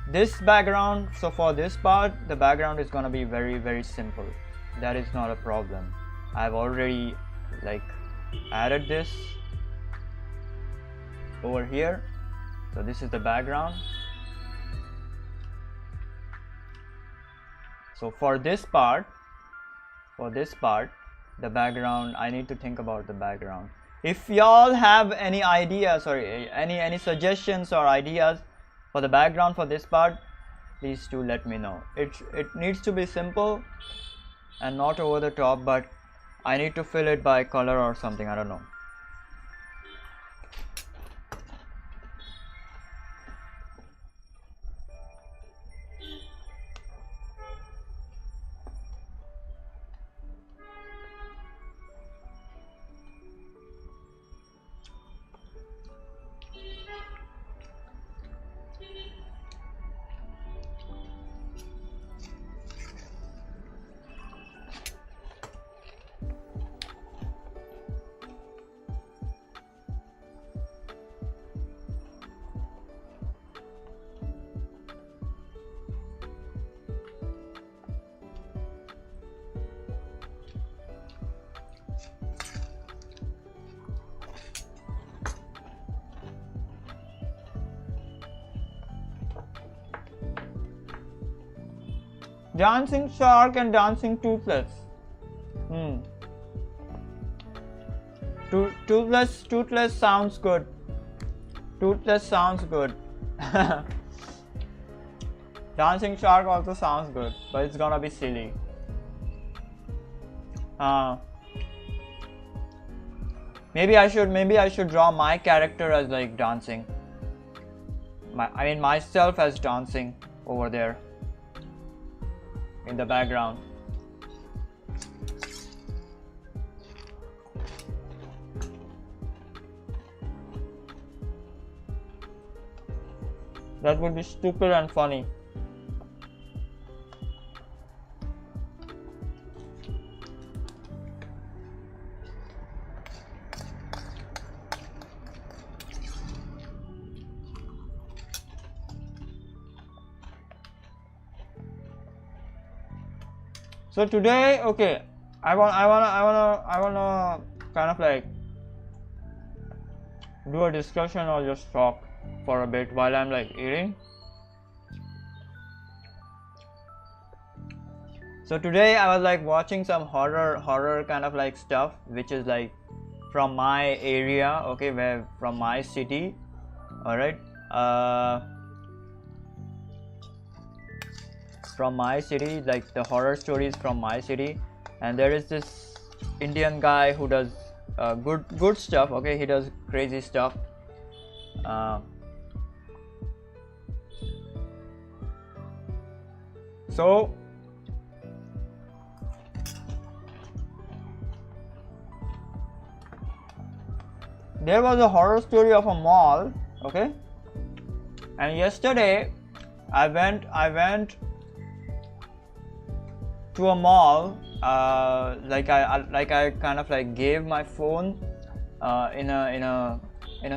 This background, so for this part, the background is gonna be very simple. That is not a problem. I've already like added this over here. So this is the background. So for this part, the background, I need to think about the background. If y'all have any ideas or any suggestions or ideas for the background for this part, please do let me know. It needs to be simple and not over the top, but I need to fill it by color or something, I don't know. Dancing shark and dancing toothless. Toothless sounds good. Toothless sounds good. Dancing shark also sounds good, but it's gonna be silly. Maybe I should draw my character as like dancing. I mean myself as dancing over there in the background. That would be stupid and funny. So today, okay, I wanna kind of like do a discussion or just talk for a bit while I'm like eating. So today I was like watching some horror kind of like stuff, which is like from my area, okay, from my city. All right, from my city, like the horror stories from my city. And there is this Indian guy who does good stuff, okay, he does crazy stuff. So there was a horror story of a mall, okay, and yesterday I went to a mall, like I kind of like gave my phone in a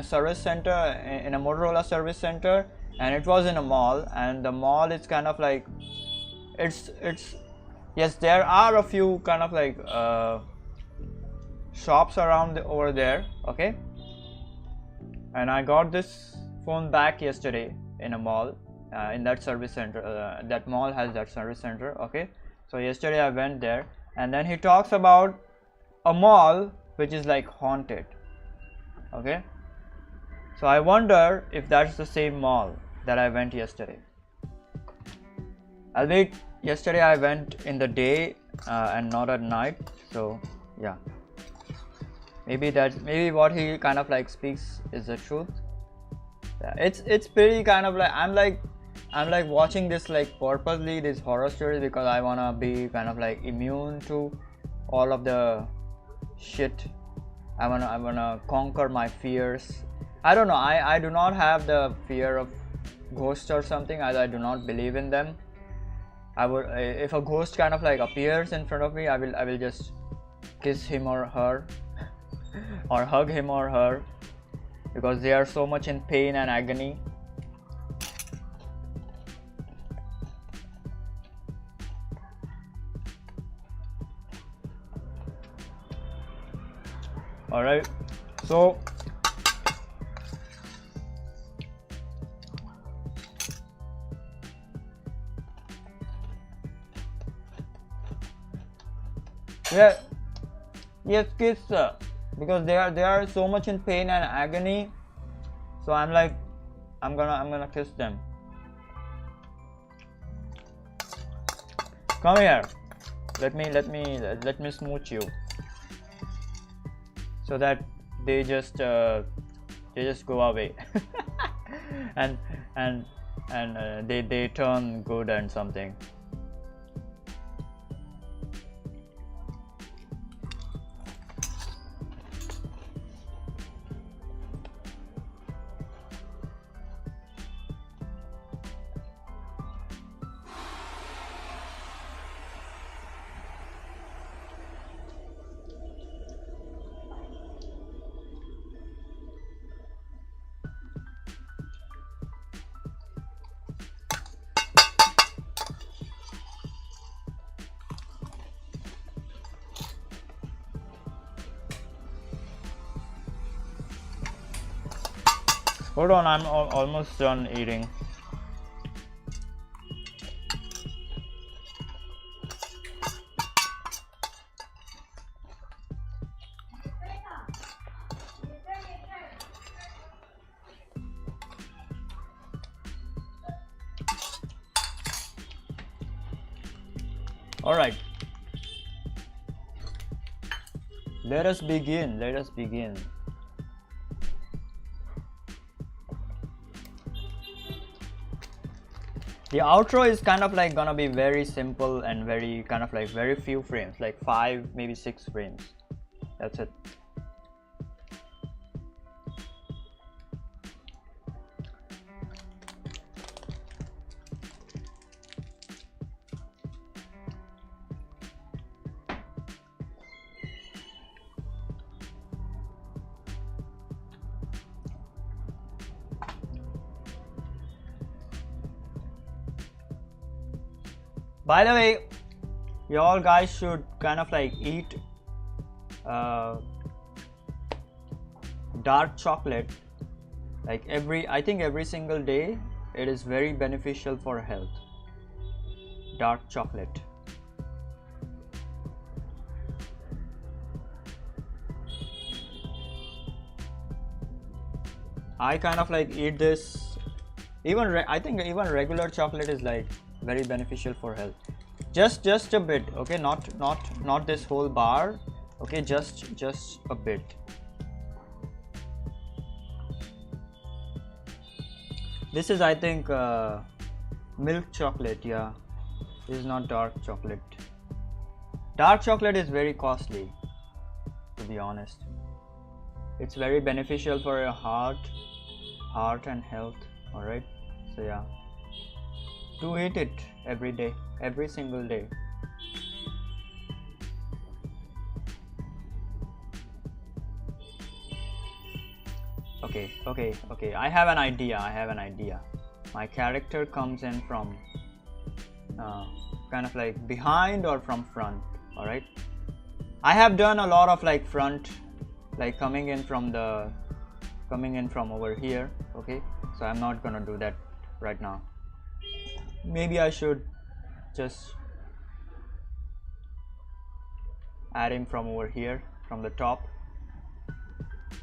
service center, in a Motorola service center, and it was in a mall. And the mall is kind of like it's yes, there are a few kind of like shops around over there, okay. And I got this phone back yesterday in a mall, in that service center. That mall has that service center, okay. So yesterday I went there, and then he talks about a mall which is like haunted, okay. So I wonder if that's the same mall that I went yesterday. Albeit yesterday I went in the day and not at night, so yeah, maybe what he kind of like speaks is the truth. Yeah, it's pretty kind of like I'm like watching this like purposely, these horror stories, because I wanna be kind of like immune to all of the shit. I wanna conquer my fears. I don't know, I do not have the fear of ghosts or something, as I do not believe in them. I would, if a ghost kind of like appears in front of me, I will just kiss him or her or hug him or her, because they are so much in pain and agony. All right, so yeah, yes, kiss, because they are so much in pain and agony. So I'm like, I'm gonna kiss them. Come here, let me smooch you, so that they just go away and they turn good and something. Hold on, I'm almost done eating. Alright. Let us begin. Let us begin. The outro is kind of like gonna be very simple and very kind of like very few frames, like 5, maybe 6 frames. That's it. By the way, y'all guys should kind of like eat dark chocolate like I think every single day. It is very beneficial for health. Dark chocolate. I kind of like eat this. I think even regular chocolate is like very beneficial for health. Just a bit, okay, not this whole bar, okay, just a bit. This is, I think, milk chocolate. Yeah, this is not dark chocolate. Dark chocolate is very costly, to be honest. It's very beneficial for your heart and health. All right, so yeah, do eat it every day, every single day. Okay, I have an idea. My character comes in from kind of like behind or from front. All right, I have done a lot of like front, like coming in from over here. Okay, so I'm not gonna do that right now. Maybe I should just add him from over here, from the top.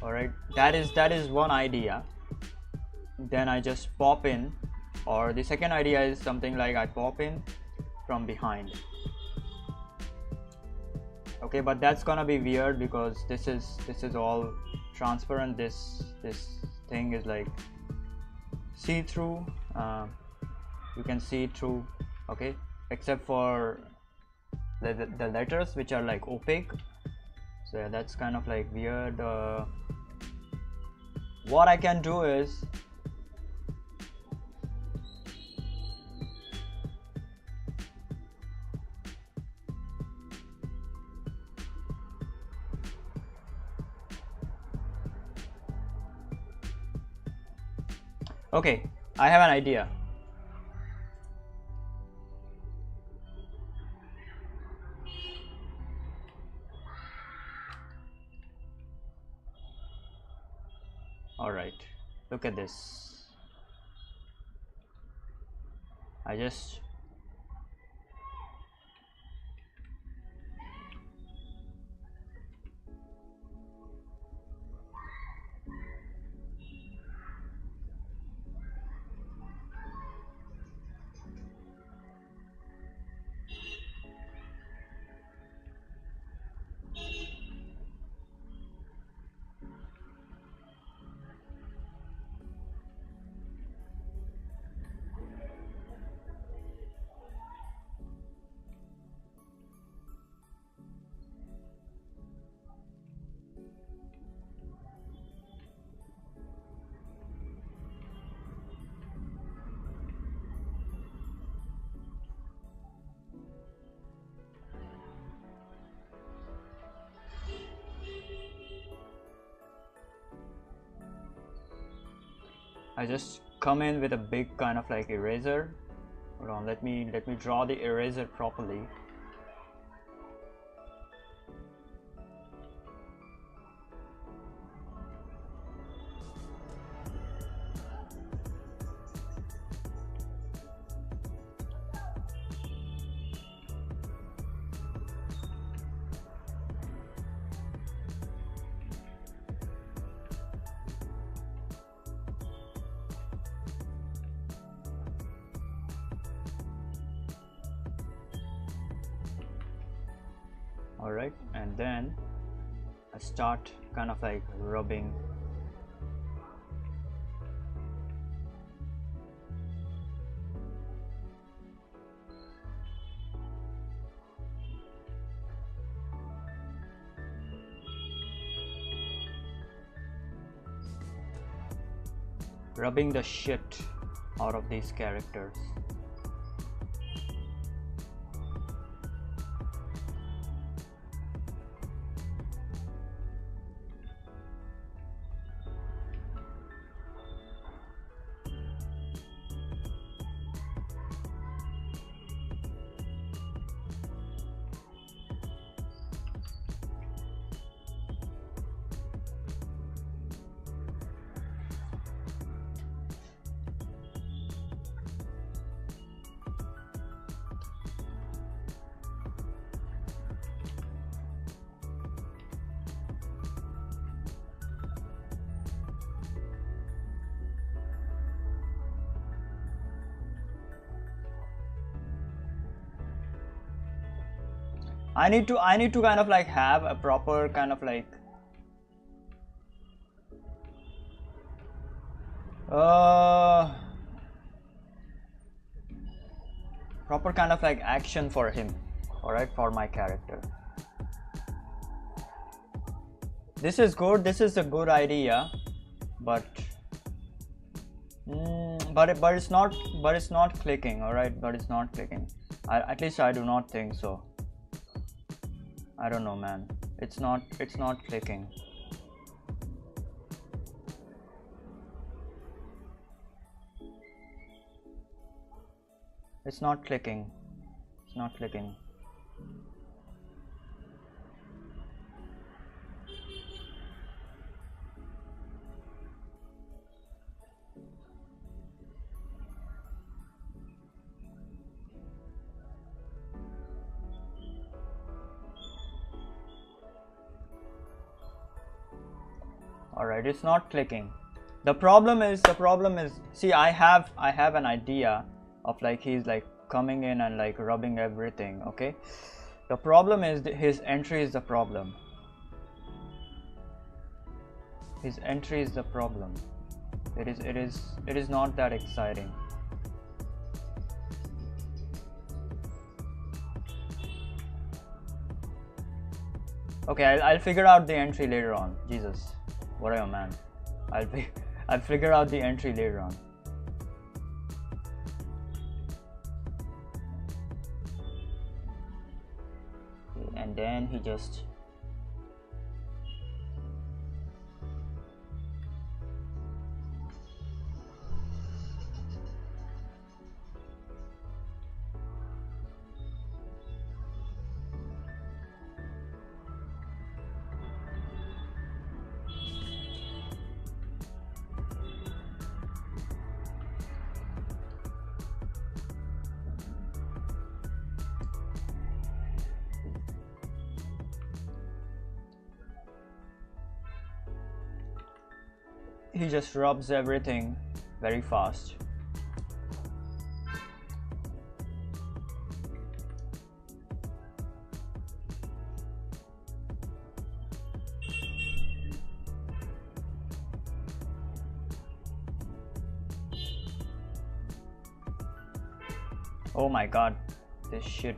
All right, that is one idea. Then I just pop in, or the second idea is something like I pop in from behind. Okay, but that's gonna be weird because this is all transparent. This thing is like see-through. You can see through, okay, except for the letters which are like opaque. So yeah, that's kind of like weird. What I can do is okay, I have an idea. All right, look at this. I just come in with a big kind of like eraser. Hold on, let me draw the eraser properly. Alright, and then I start kind of like rubbing. Rubbing the shit out of these characters. I need to kind of like have a proper kind of like proper kind of like action for him, alright, for my character. This is good, this is a good idea, but it's not clicking, alright, but it's not clicking. At least I do not think so. I don't know, man. It's not clicking. It's not clicking. It's not clicking. Alright, it's not clicking. The problem is see, I have an idea of like he's like coming in and like rubbing everything, okay? The problem is his entry is the problem. His entry is the problem. It is not that exciting. Okay, I'll figure out the entry later on. Jesus. Whatever, man. I'll figure out the entry later on. And then he just rubs everything very fast. Oh my god, this shit.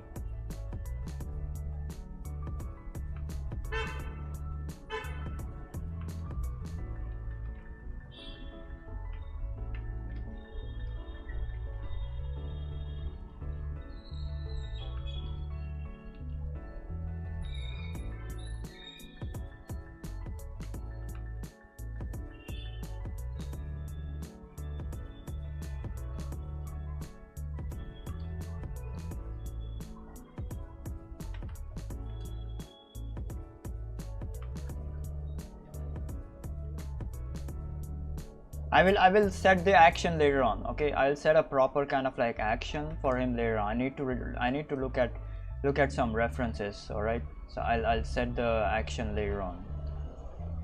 I will set the action later on. Okay, I'll set a proper kind of like action for him later on. I need to look at some references. All right, so I'll set the action later on,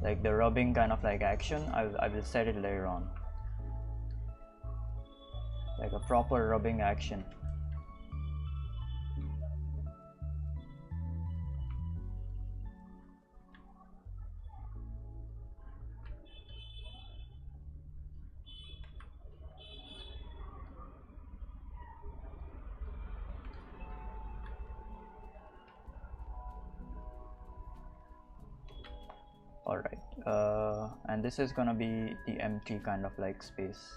like the rubbing kind of like action. I will set it later on, like a proper rubbing action. All right, and this is gonna be the empty kind of like space.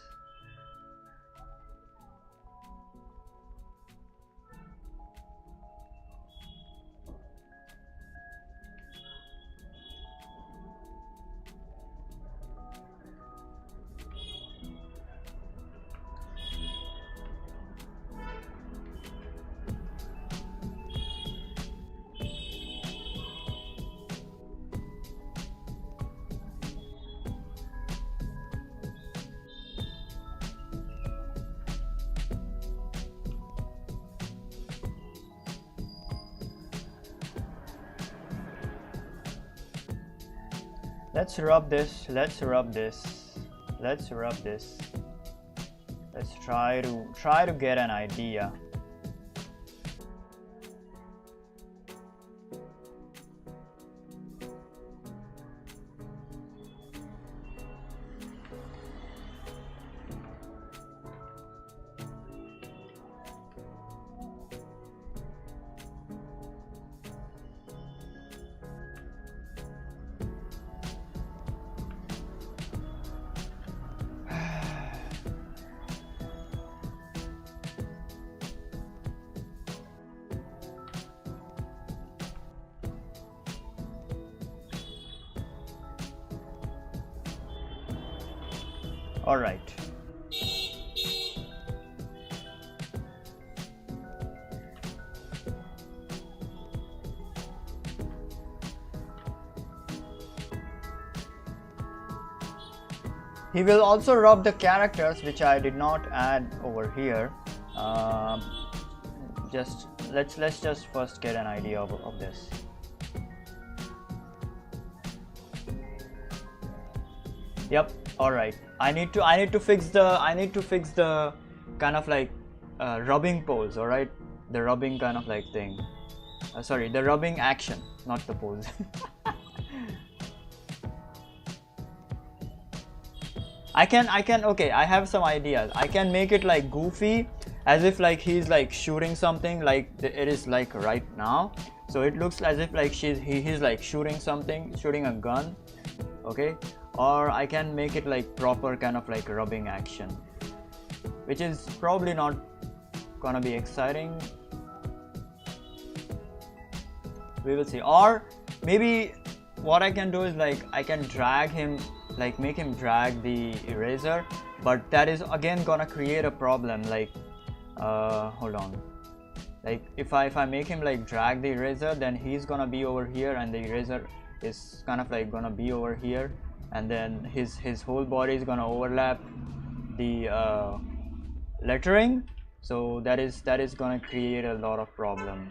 Let's rub this, let's rub this, let's rub this. Let's try to get an idea. All right. He will also rub the characters, which I did not add over here. Let's just first get an idea of this. Yep. All right. I need to fix the kind of like rubbing pose. All right. The rubbing kind of like thing. Sorry, the rubbing action, not the pose. I can okay, I have some ideas. I can make it like goofy, as if like he's like shooting something, like it is like right now. So it looks as if like he's like shooting something, shooting a gun. Okay. Or I can make it like proper kind of like rubbing action, which is probably not gonna be exciting. We will see. Or maybe what I can do is like I can drag him, like make him drag the eraser, but that is again gonna create a problem. Like hold on, like if I make him like drag the eraser, then he's gonna be over here and the eraser is kind of like gonna be over here, and then his whole body is gonna overlap the lettering. So that is gonna create a lot of problem,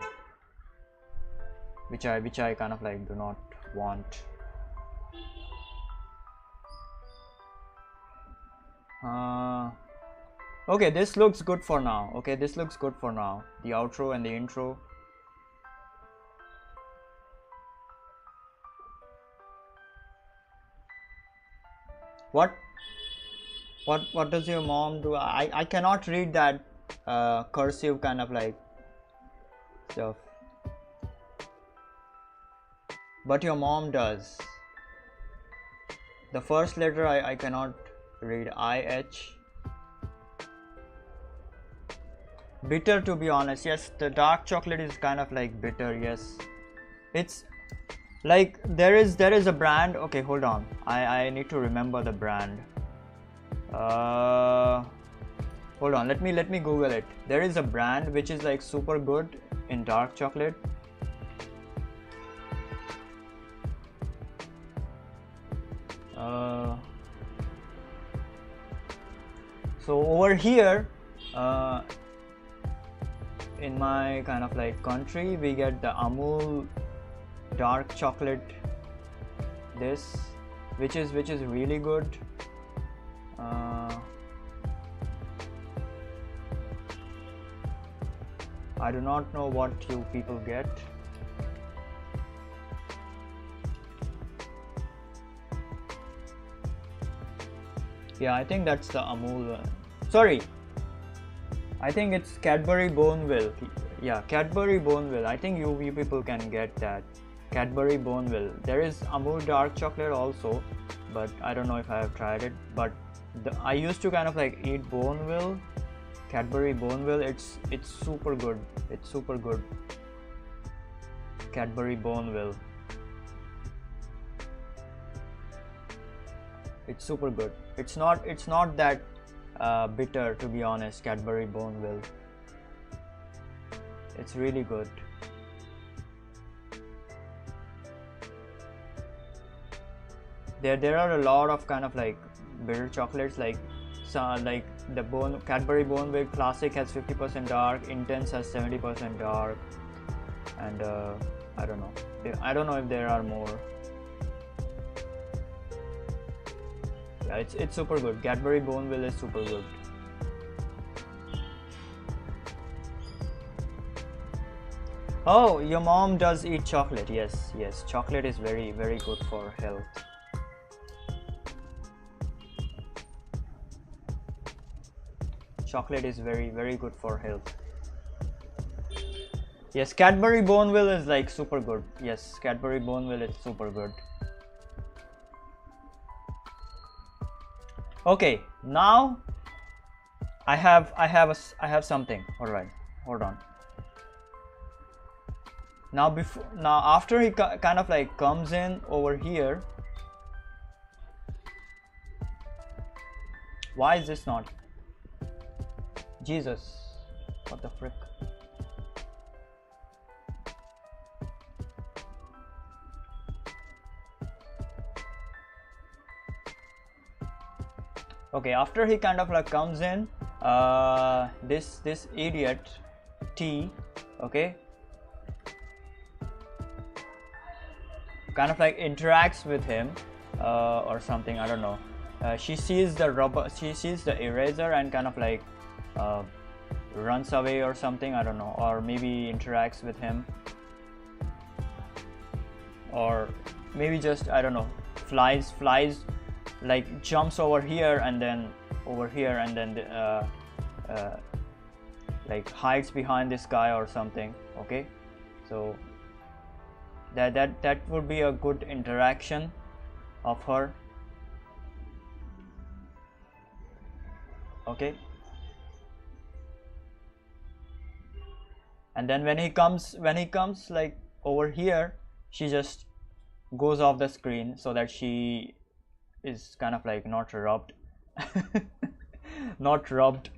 which I kind of like do not want. Okay, this looks good for now. Okay, this looks good for now. The outro and the intro. What does your mom do? I cannot read that cursive kind of like stuff, but your mom does. The first letter I cannot read. IH. Bitter, to be honest. Yes, the dark chocolate is kind of like bitter. Yes, it's like there is a brand. Okay, hold on, I need to remember the brand. Hold on, let me Google it. There is a brand which is like super good in dark chocolate. So over here in my kind of like country, we get the Amul dark chocolate, this which is really good. I do not know what you people get. Yeah, I think that's the Amul one. Sorry, I think it's Cadbury Boneville. Yeah, Cadbury Boneville. I think you people can get that. Cadbury Boneville. There is Amul dark chocolate also, but I don't know if I have tried it. But I used to kind of like eat Boneville, Cadbury Boneville. It's super good. It's super good. Cadbury Boneville. It's super good. It's not that bitter, to be honest. Cadbury Boneville. It's really good. There are a lot of kind of like bitter chocolates, like the Cadbury Boneville Classic has 50% dark, Intense has 70% dark, and I don't know if there are more. Yeah, it's super good. Cadbury Boneville is super good. Oh, your mom does eat chocolate. Yes, chocolate is very good for health. Chocolate is very good for health. Yes, Cadbury Boneville is like super good. Yes, Cadbury Boneville is super good. Okay, now I have something. All right, hold on. Now after he kind of like comes in over here, why is this not? Jesus, what the frick? Okay, after he kind of like comes in, this idiot T, okay, kind of like interacts with him or something. I don't know. She sees the rubber, she sees the eraser and kind of like runs away or something. I don't know, or maybe interacts with him, or maybe just, I don't know, flies, like jumps over here and then over here, and then like hides behind this guy or something. Okay, so that would be a good interaction of her. Okay, and then when he comes like over here, she just goes off the screen so that she is kind of like not rubbed. Not rubbed.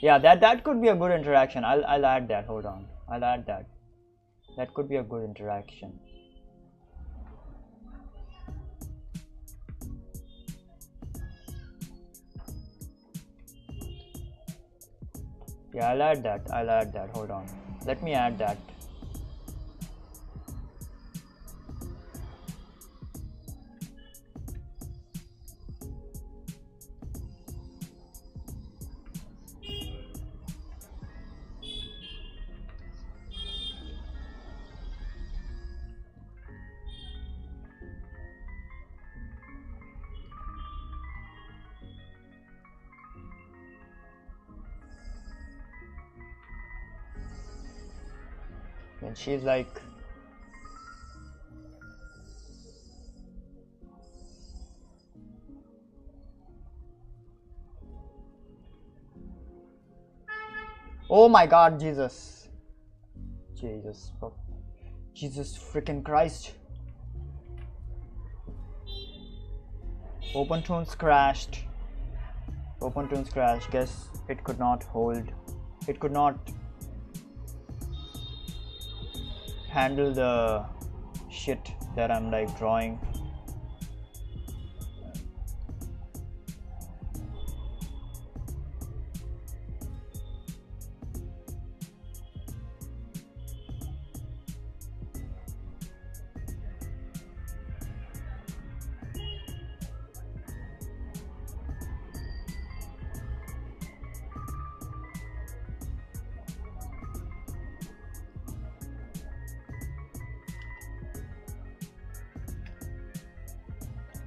Yeah, that could be a good interaction. I'll add that. Hold on, I'll add that. That could be a good interaction. Yeah, I'll add that. Hold on, let me add that. And she's like, oh my god, Jesus freaking Christ. OpenTunes crashed. Guess it could not hold, it could not handle the shit that I'm like drawing.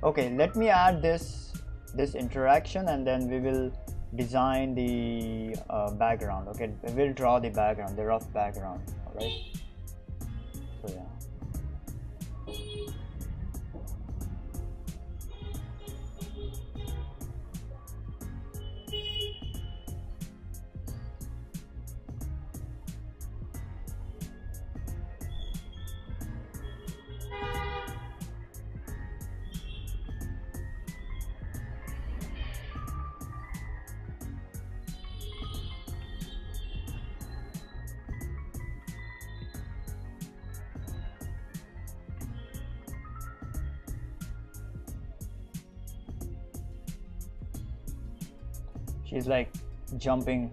Okay, let me add this this interaction, and then we will design the background. Okay, we will draw the background, the rough background. All right, so yeah. She's like jumping.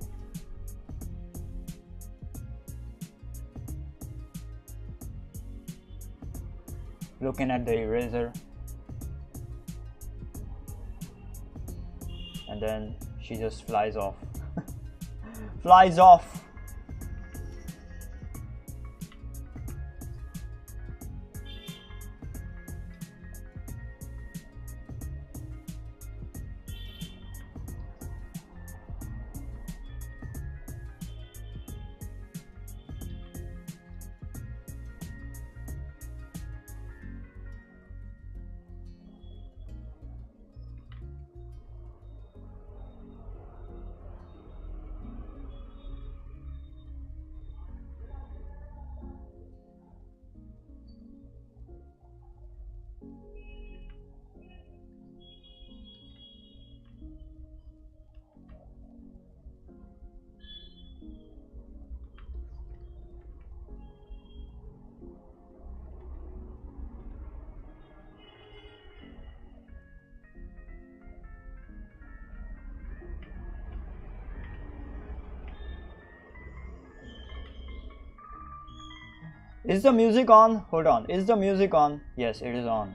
Looking at the eraser. And then she just flies off. Flies off. Is the music on? Hold on. Is the music on? Yes, it is on.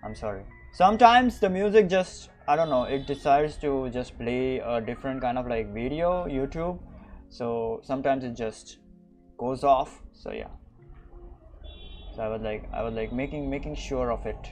I'm sorry. Sometimes the music just, I don't know, it decides to just play a different kind of like video, YouTube. So sometimes it just goes off. So yeah. So I was like making sure of it.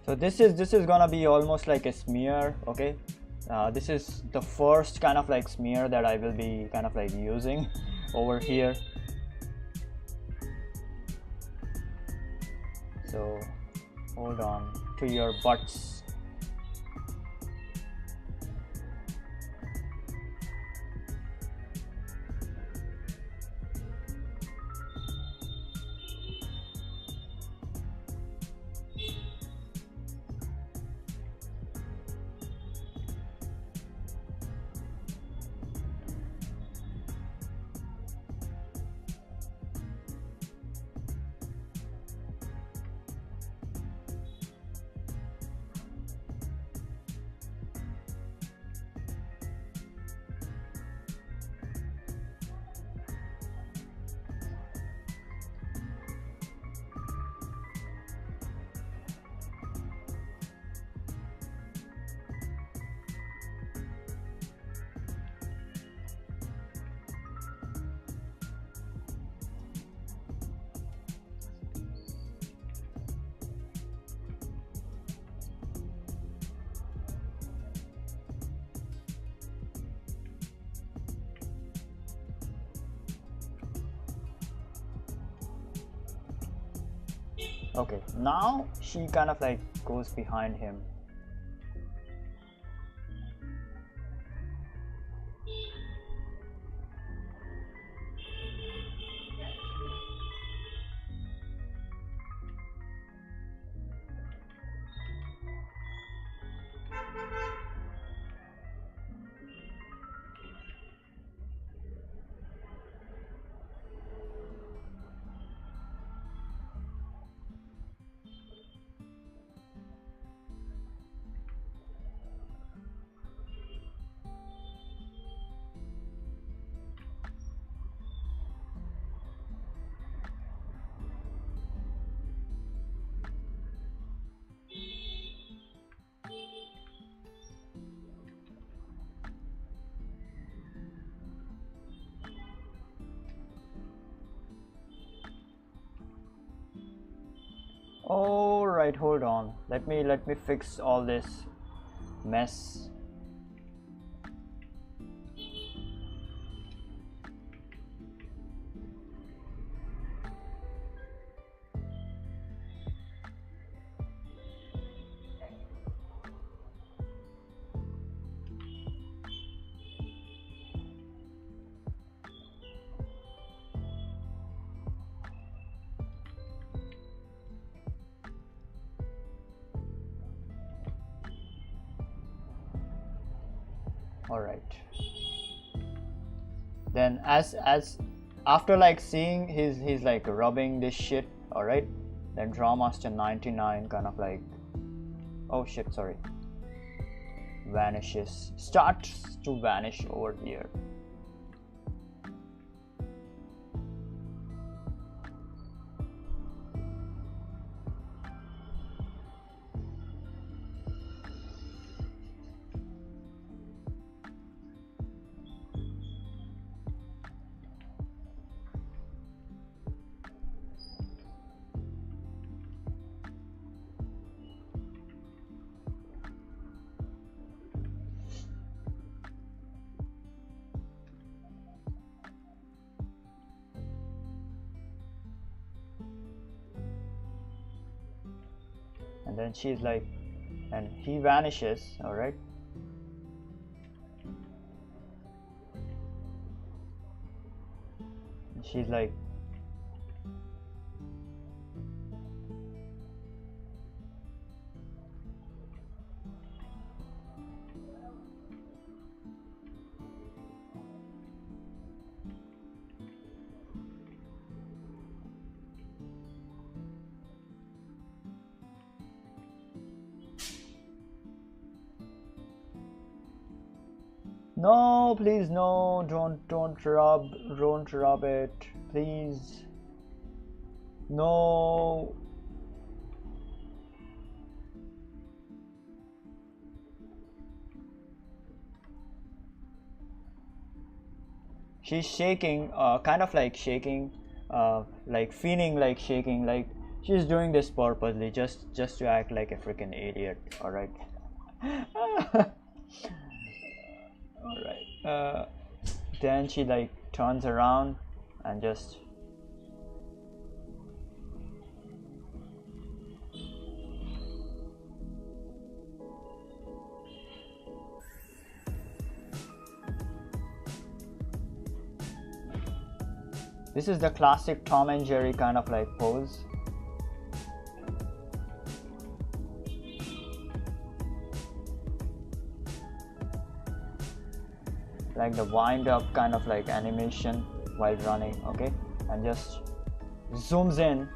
So this is gonna be almost like a smear. Okay, this is the first kind of like smear that I will be kind of like using over here. So hold on to your butts. Okay, now she kind of like goes behind him. Alright, hold on. Let me fix all this mess. Alright, then as after like seeing he's like rubbing this shit, alright, then Drawmaster 99 kind of like, oh shit, sorry, starts to vanish over here. And then she's like, and he vanishes, alright. She's like, no, please, no, don't rub it, please, no. She's shaking, kind of like shaking, like feeling like shaking, like she's doing this purposely, just to act like a freaking idiot, all right. All right. Then she like turns around and just this is the classic Tom and Jerry kind of like pose. Like the wind up kind of like animation while running, okay, and just zooms in.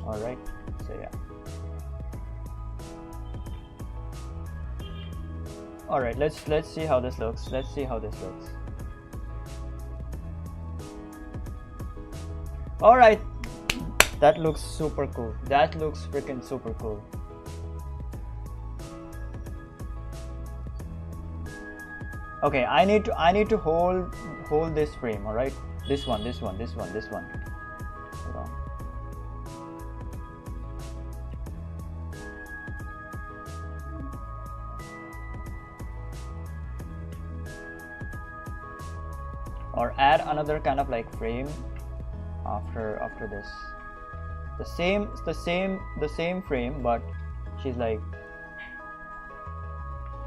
All right, so yeah. All right, let's see how this looks. Let's see how this looks. All right, that looks super cool. That looks freaking super cool. Okay, I need to hold this frame. All right, this one. Hold on. Or add another kind of like frame after this. The same frame, but she's like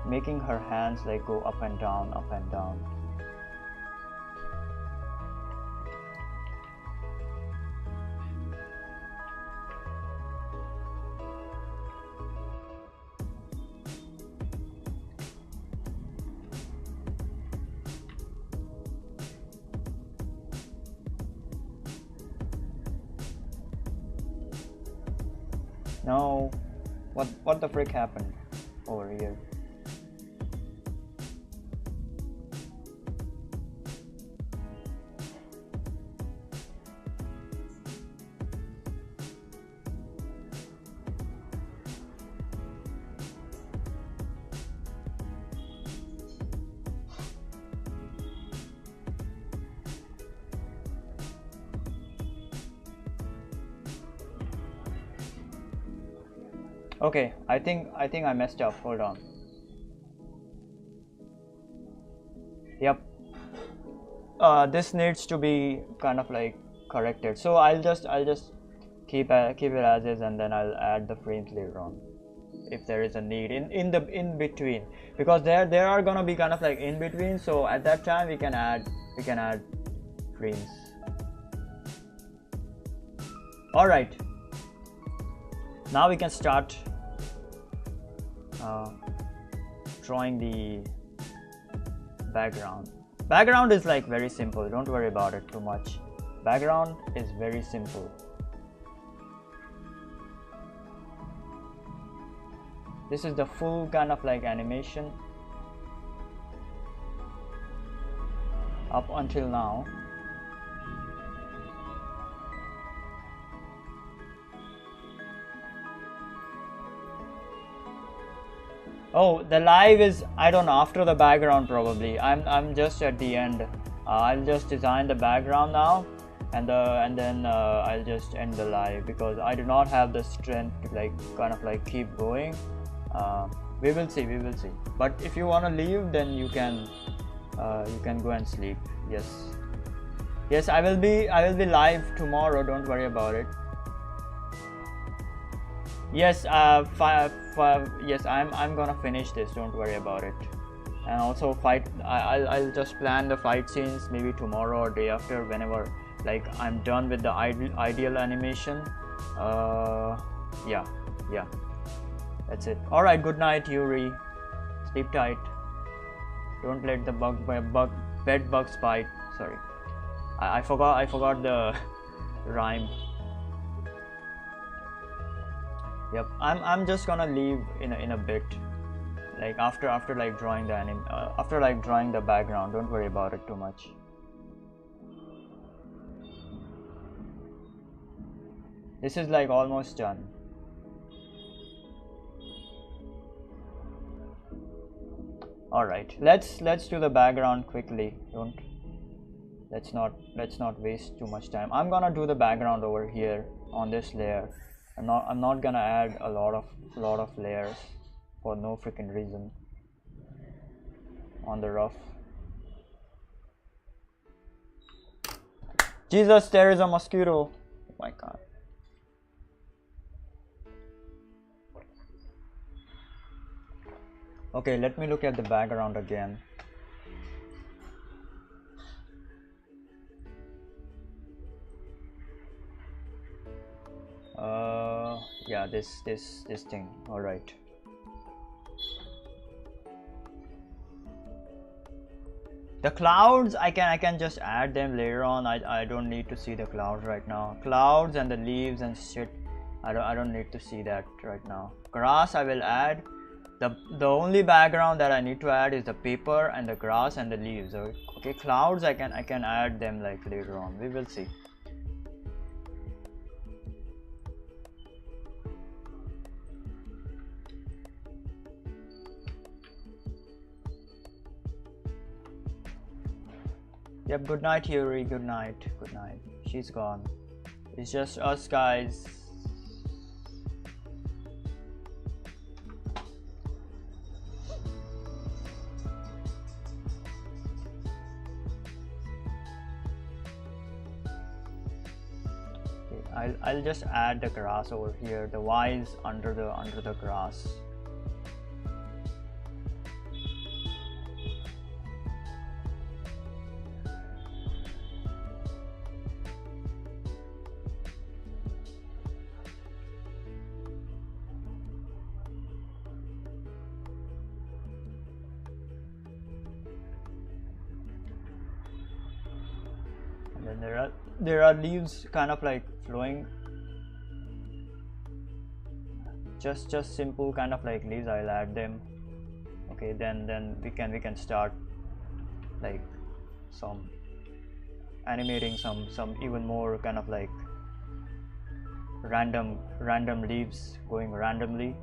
making her hands like go up and down, up and down. No, what the frick happened over here? Okay, I think I messed up. Hold on. Yep. This needs to be kind of like corrected. So I'll just keep it as is, and then I'll add the frames later on if there is a need in between, because there are gonna be kind of like in between. So at that time we can add frames. All right. Now we can start drawing the background. Background is like very simple, don't worry about it too much. Background is very simple. This is the full kind of like animation up until now. Oh, the live is, I don't know, after the background probably. I'm just at the end. I'll just design the background now, and then I'll just end the live, because I do not have the strength to like kind of like keep going. We will see. But if you want to leave, then you can go and sleep. Yes, I will be live tomorrow. Don't worry about it. Yes, yes, I'm gonna finish this. Don't worry about it. And also I'll just plan the fight scenes maybe tomorrow or day after, whenever like I'm done with the ideal animation. Yeah, that's it. All right, good night, Yuri. Sleep tight. Don't let the bed bugs bite. Sorry, I forgot the rhyme. Yep, I'm just gonna leave in a bit, like after like drawing the after like drawing the background. Don't worry about it too much. This is like almost done. All right, let's do the background quickly. Let's not waste too much time. I'm gonna do the background over here on this layer. I'm not gonna add a lot of layers for no freaking reason on the rough. Jesus, there is a mosquito. Oh my god. Okay, let me look at the background again. Yeah, this thing. All right. The clouds, I can just add them later on. I don't need to see the clouds right now. Clouds and the leaves and shit, I don't need to see that right now. Grass I will add. The only background that I need to add is the paper and the grass and the leaves. Okay, clouds I can add them like later on. We will see. Yep, good night, Yuri. Good night. She's gone. It's just us guys. Okay, I'll just add the grass over here. The Y is under the grass. There are leaves kind of like flowing, just simple kind of like leaves. I'll add them. Okay, then we can start like some animating some even more kind of like random leaves going randomly.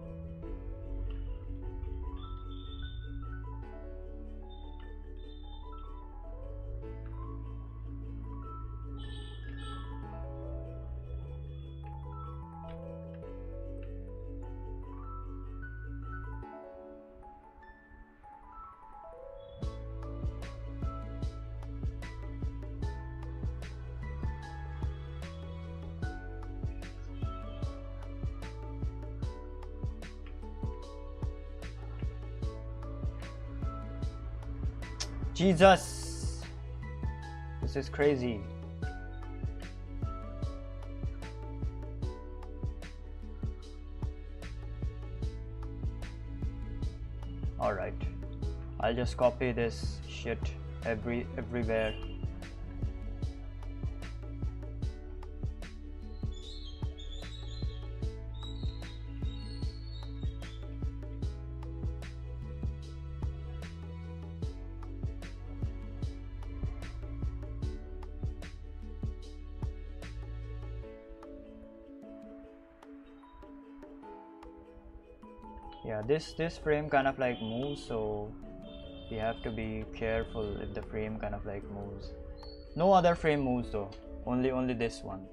Jesus, this is crazy. Alright, I'll just copy this shit everywhere. Yeah, this frame kind of like moves, so we have to be careful if the frame kind of like moves. No other frame moves though, only this one.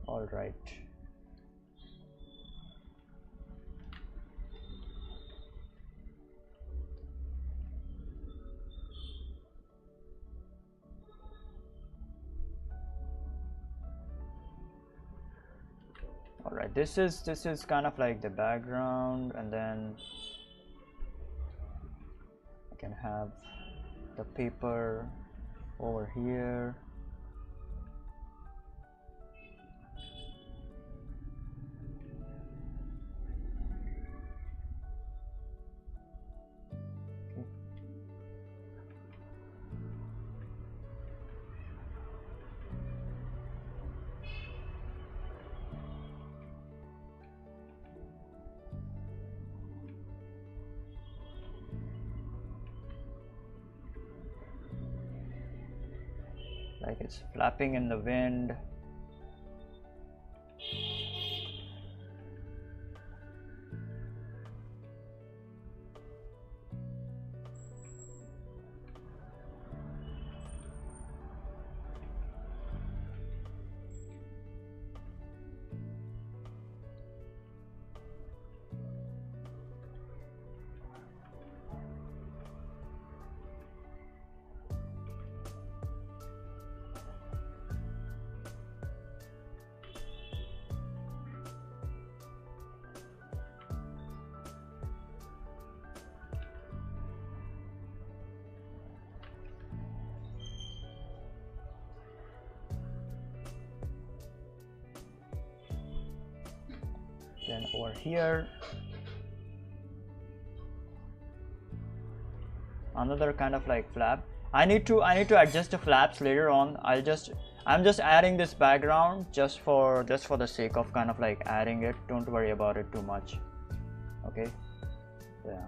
All right. All right, this is kind of like the background, and then I can have the paper over here. Like it's flapping in the wind. Then over here, another kind of like flap. I need to adjust the flaps later on. I'm just adding this background just for the sake of kind of like adding it. Don't worry about it too much. Okay. Yeah.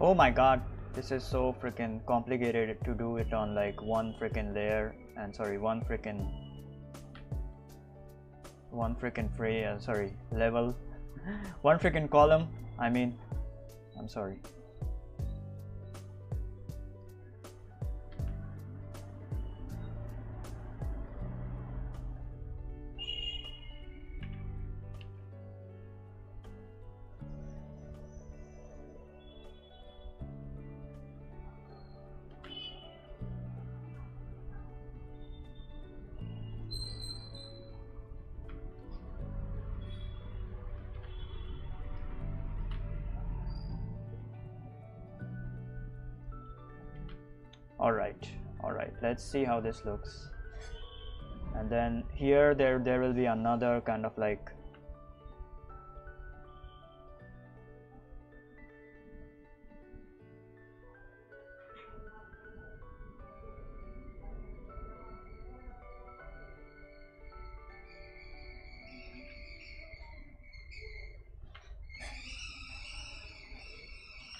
Oh my god, this is so freaking complicated to do it on like one freaking layer, and sorry, one freaking frame, sorry, level, one freaking column. I mean, I'm sorry. all right, let's see how this looks. And then here there will be another kind of like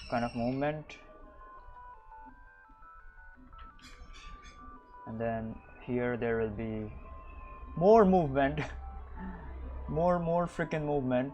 kind of movement, and then here there will be more movement more freaking movement.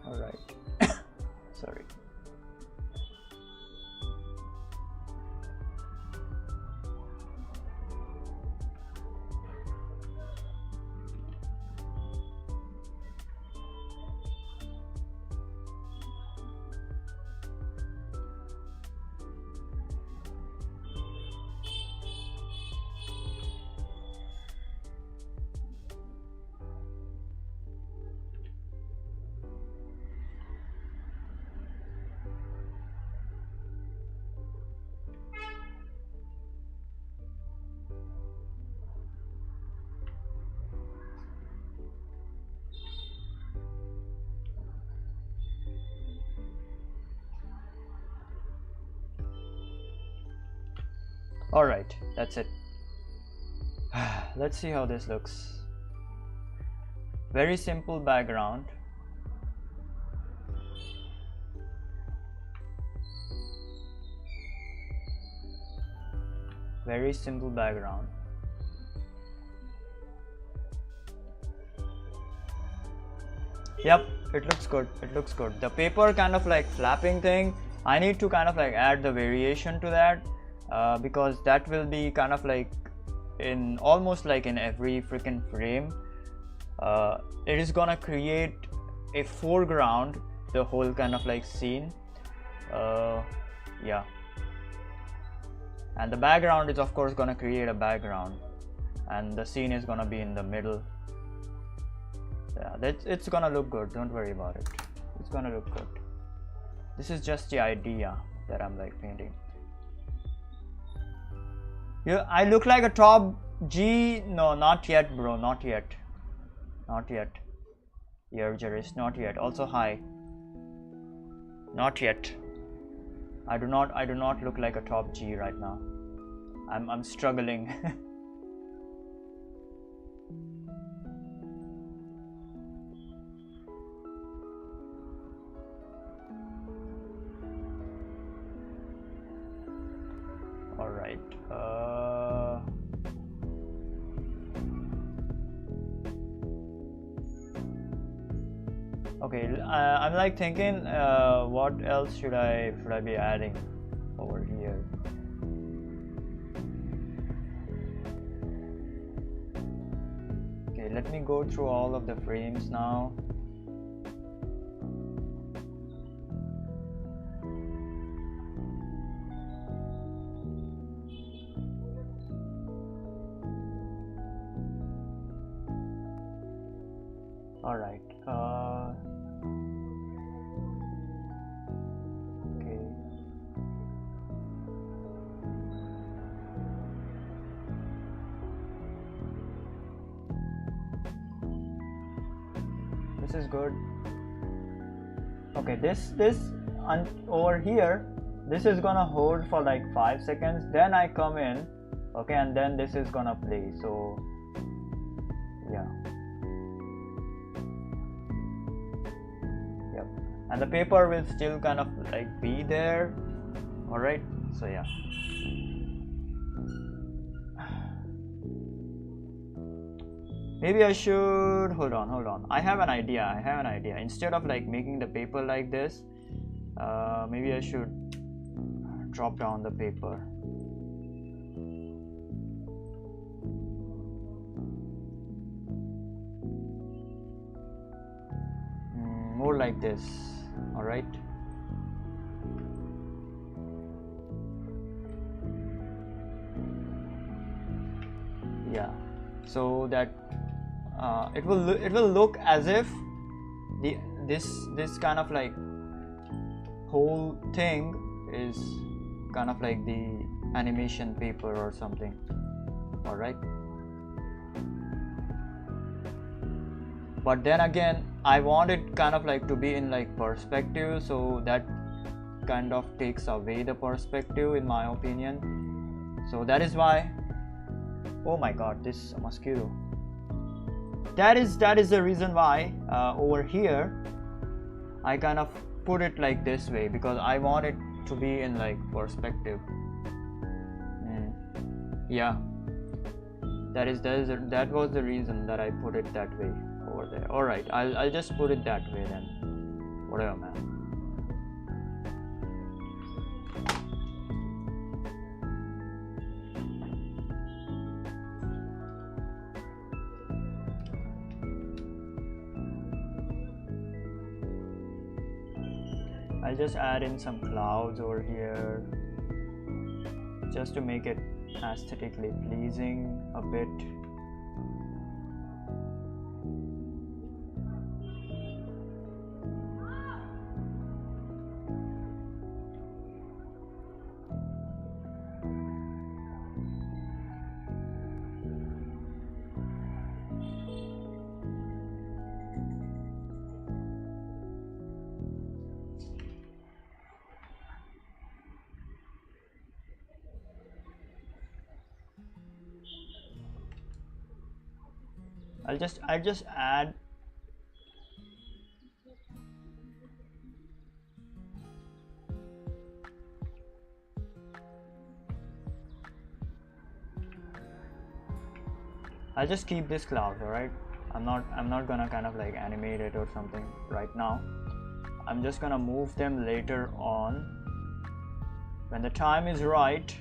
All right. Sorry. All right, that's it. Let's see how this looks. Very simple background. Very simple background. Yep, it looks good. It looks good. The paper kind of like flapping thing, I need to kind of like add the variation to that. Because that will be kind of like in almost like in every freaking frame. It is gonna create a foreground, the whole kind of like scene. Yeah, and the background is of course gonna create a background, and the scene is gonna be in the middle. Yeah, it's gonna look good, don't worry about it. It's gonna look good. This is just the idea that I'm like painting. I look like a top G. No, not yet, bro. Not yet. Not yet. Yergeris, not yet. Also hi. Not yet. I do not look like a top G right now. I'm struggling. All right. Okay, I'm like thinking, what else should I be adding over here? Okay, let me go through all of the frames now. All right. Okay. This is good. Okay, this over here, this is gonna hold for like 5 seconds. Then I come in, okay, and then this is gonna play. So yeah. and the paper will still kind of like be there. All right, so yeah. Maybe I should hold on. I have an idea. Instead of like making the paper like this, maybe I should drop down the paper. More like this. All right. Yeah, so that it will look as if this kind of like whole thing is kind of like the animation paper or something. All right, but then again I want it kind of like to be in like perspective, so that kind of takes away the perspective in my opinion. So that is why, oh my god, this mosquito. That is the reason why over here I kind of put it like this way, because I want it to be in like perspective. Yeah, that was the reason that I put it that way over there. All right, I'll just put it that way then. Whatever, man. I'll just add in some clouds over here just to make it aesthetically pleasing a bit. I'll just add I'll just keep this cloud. All right, I'm not gonna kind of like animate it or something right now. I'm just gonna move them later on when the time is right.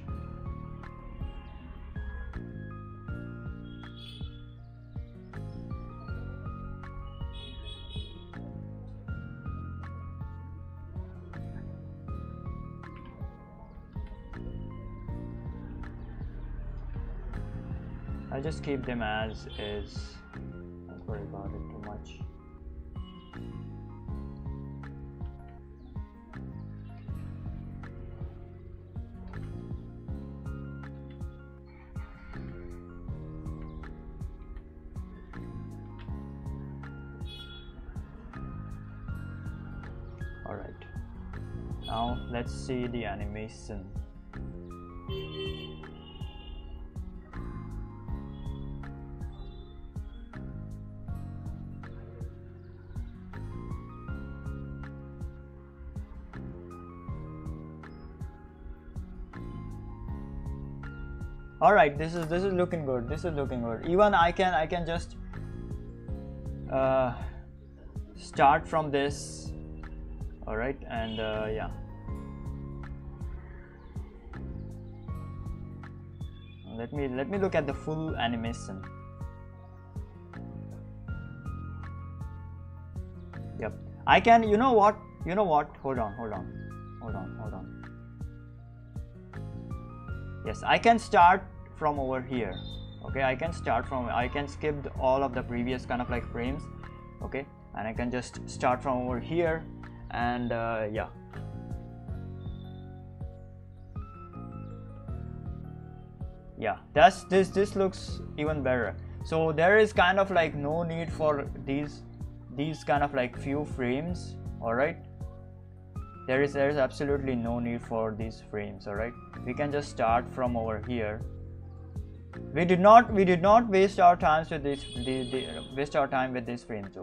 I'll just keep them as is. Don't worry about it too much. All right. Now let's see the animation. All right, this is looking good. This is looking good. Even I can just start from this. All right, and yeah. Let me look at the full animation. Yep, I can. You know what? Hold on. Yes, I can start from over here. Okay, I can skip all of the previous kind of like frames. Okay, and I can just start from over here, and yeah. Yeah, this looks even better. So there is kind of like no need for these kind of like few frames. All right, there is absolutely no need for these frames. All right, we can just start from over here. We did not waste our time with this waste our time with these frames.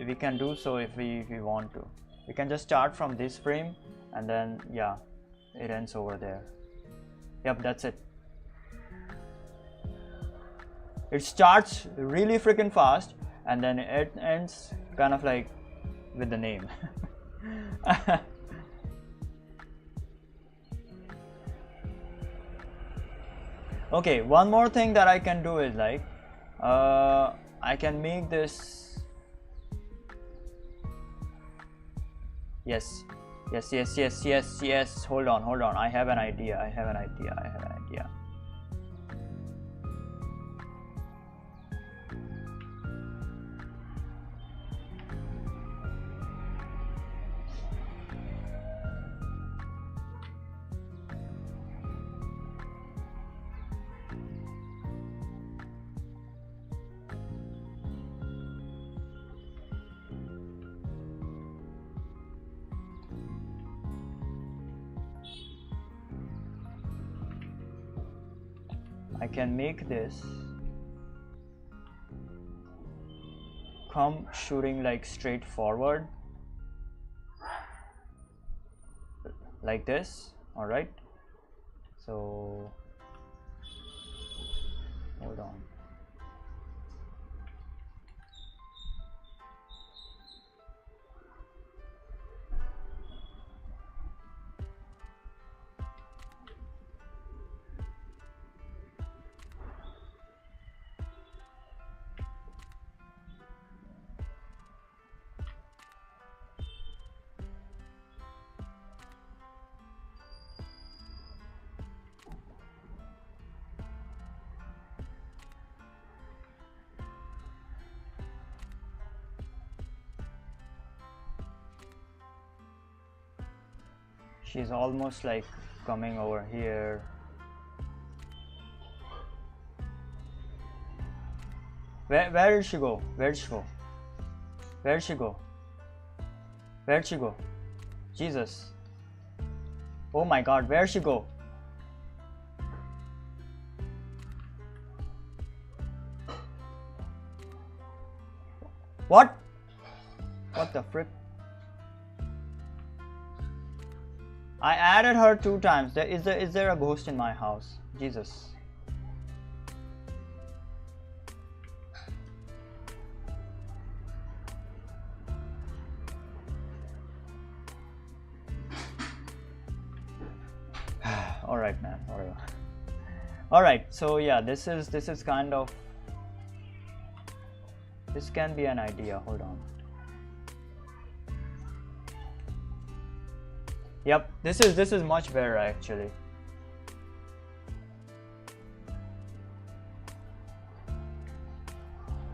We can do so if we want to. We can just start from this frame and then yeah, it ends over there. Yep, that's it. It starts really freaking fast and then it ends kind of like with the name. Okay, one more thing that I can do is like I can make this. Yes. Hold on. I have an idea. I can make this come shooting like straight forward like this. All right, so hold on. She's almost like coming over here. Where did she go? Where'd she go? Jesus. Oh my god, where'd she go? What the frick? I added her 2 times. Is there a ghost in my house? Jesus. All right, man. All right. So yeah, this is kind of. This can be an idea. Hold on. Yep, this is much better actually.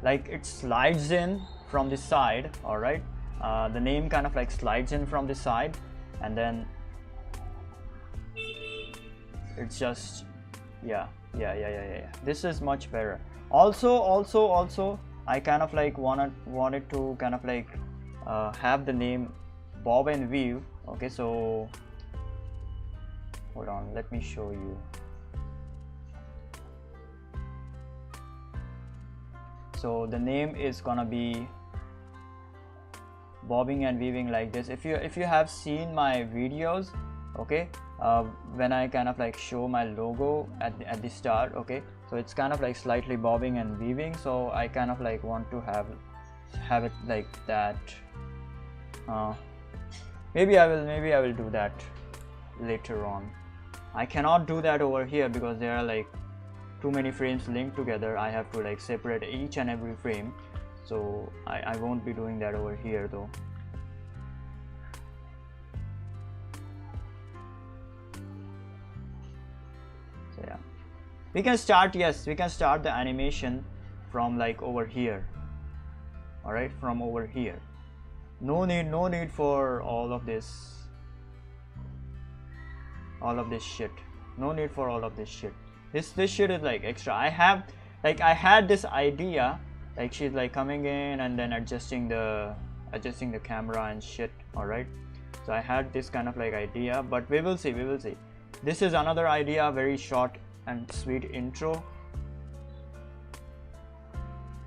Like it slides in from the side. All right, the name kind of like slides in from the side, and then it's just yeah. This is much better. Also, I kind of like wanted to kind of like have the name Bob and Weave. Okay, so hold on, let me show you. So the name is gonna be bobbing and weaving like this. If you have seen my videos, okay, when I kind of like show my logo at the start, okay, so it's kind of like slightly bobbing and weaving, so I kind of like want to have it like that. Maybe I will do that later on. I cannot do that over here because there are like too many frames linked together. I have to like separate each and every frame, so I won't be doing that over here though. So yeah, we can start the animation from like over here. All right, from over here. No need for all of this shit. No need for all of this shit. This shit is like extra. I had this idea, like she's like coming in and then adjusting the camera and shit. All right, so I had this kind of like idea, but we will see. This is another idea, very short and sweet intro.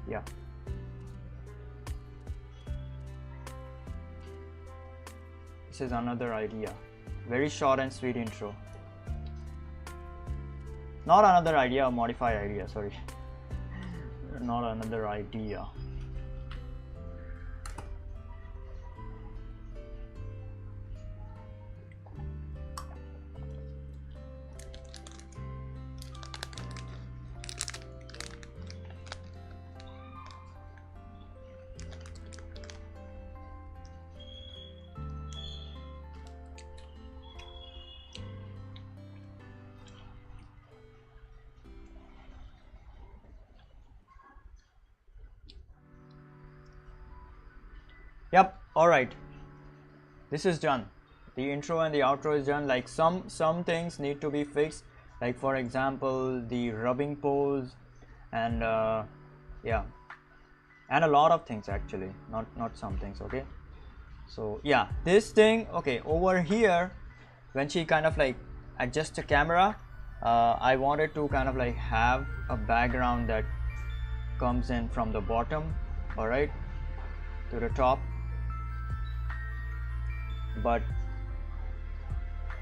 Yeah. this is another idea. Very short and sweet intro. Not another idea, a modified idea, sorry. Not another idea. Yep, alright. This is done. The intro and the outro is done. Like some things need to be fixed. Like for example, the rubbing pose and yeah. And a lot of things actually. Not some things, okay? So yeah, this thing, okay, over here, when she kind of like adjusts the camera, I wanted to kind of like have a background that comes in from the bottom, alright, to the top. But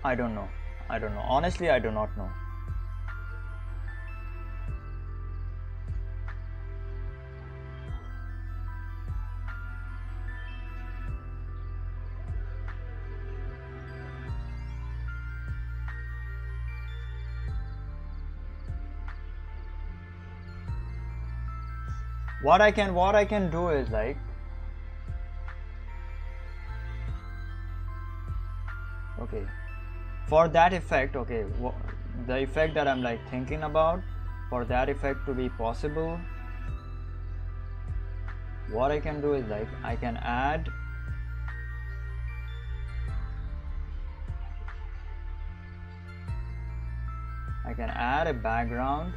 I don't know. Honestly, I do not know. What I can do is like, okay, for that effect, okay, the effect that I'm like thinking about, for that effect to be possible, what I can do is like, I can add a background.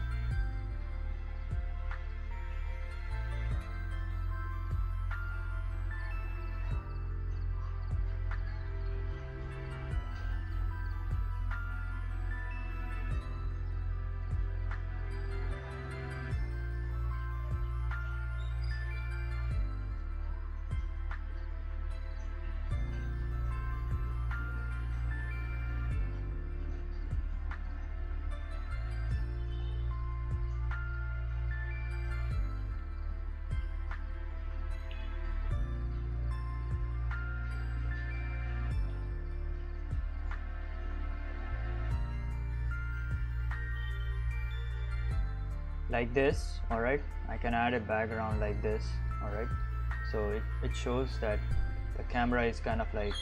Like this, alright. I can add a background like this, alright. So it shows that the camera is kind of like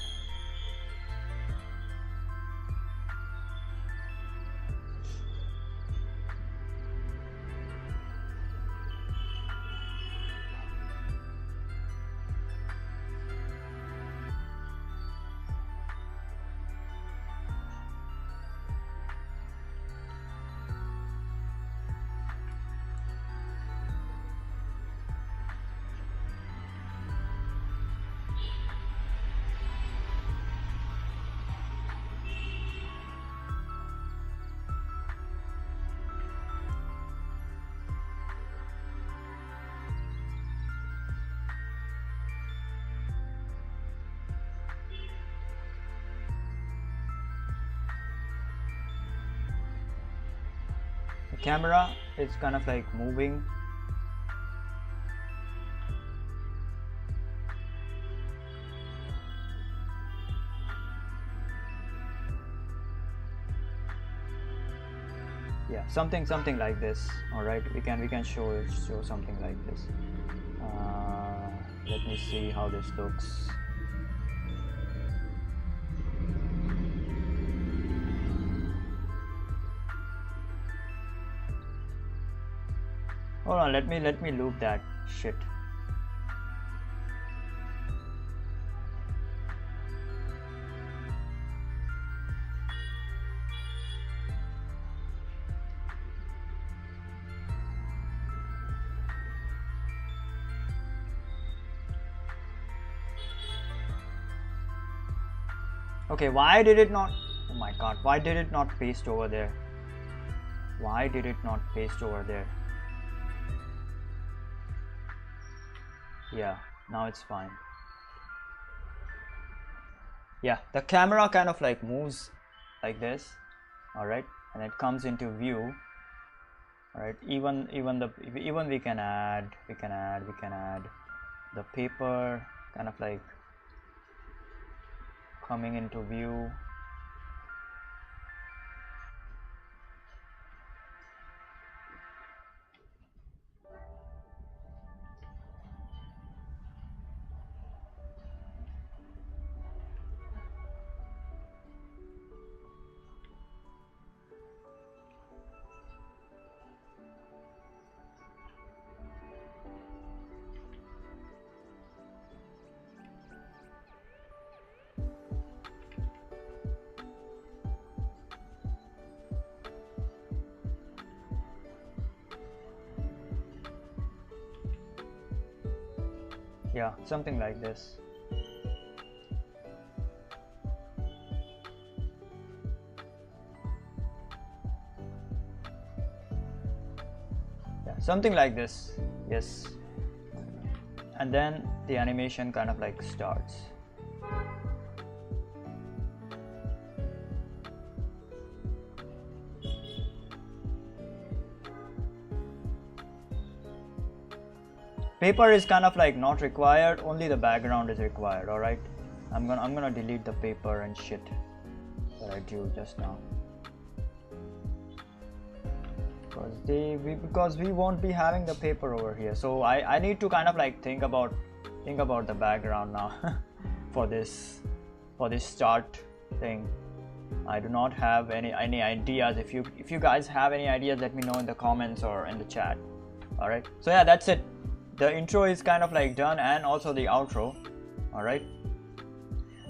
camera is kind of like moving. Yeah, something like this. All right, we can show something like this. Let me see how this looks. Hold on, let me loop that shit. Okay, why did it not? Oh my god, why did it not paste over there? Why did it not paste over there? Yeah, now it's fine. Yeah, the camera kind of like moves like this, all right, and it comes into view. All right, even we can add the paper kind of like coming into view. Yeah, something like this. Yeah, something like this. Yes. And then the animation kind of like starts. Paper is kind of like not required, only the background is required. All right, I'm gonna delete the paper and shit that I drew just now, because we won't be having the paper over here. So I need to kind of like think about the background now for this start thing. I do not have any ideas. If you guys have any ideas, let me know in the comments or in the chat. All right, so yeah, that's it. The intro is kind of like done, and also the outro. All right,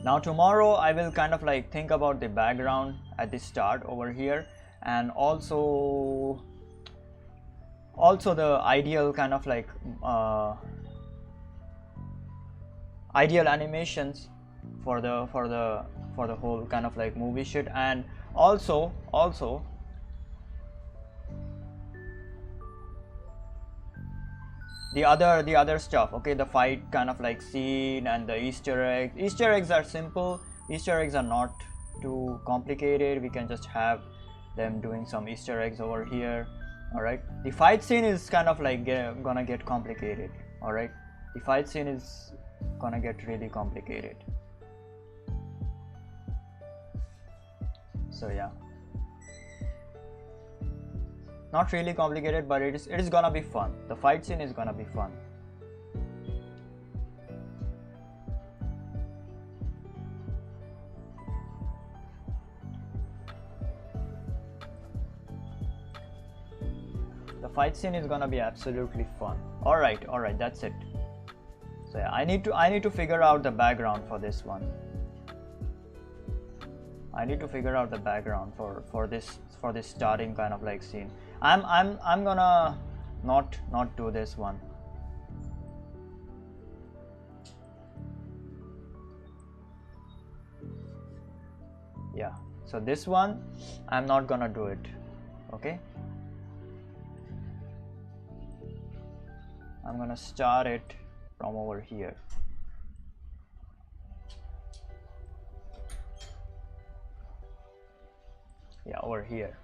now tomorrow I will kind of like think about the background at the start over here, and also the ideal kind of like ideal animations for the whole kind of like movie shit, and also the other stuff. Okay, the fight kind of like scene and the Easter eggs are simple. Easter eggs are not too complicated. We can just have them doing some Easter eggs over here. All right, the fight scene is kind of like gonna get complicated. All right, the fight scene is gonna get really complicated. So yeah, not really complicated, but it is gonna be fun. The fight scene is gonna be fun. The fight scene is gonna be absolutely fun. All right, that's it. So yeah, I need to figure out the background for this one. I need to figure out the background for this starting kind of like scene. I'm gonna not do this one. Yeah, so this one I'm not gonna do it. Okay, I'm gonna start it from over here. Yeah, over here.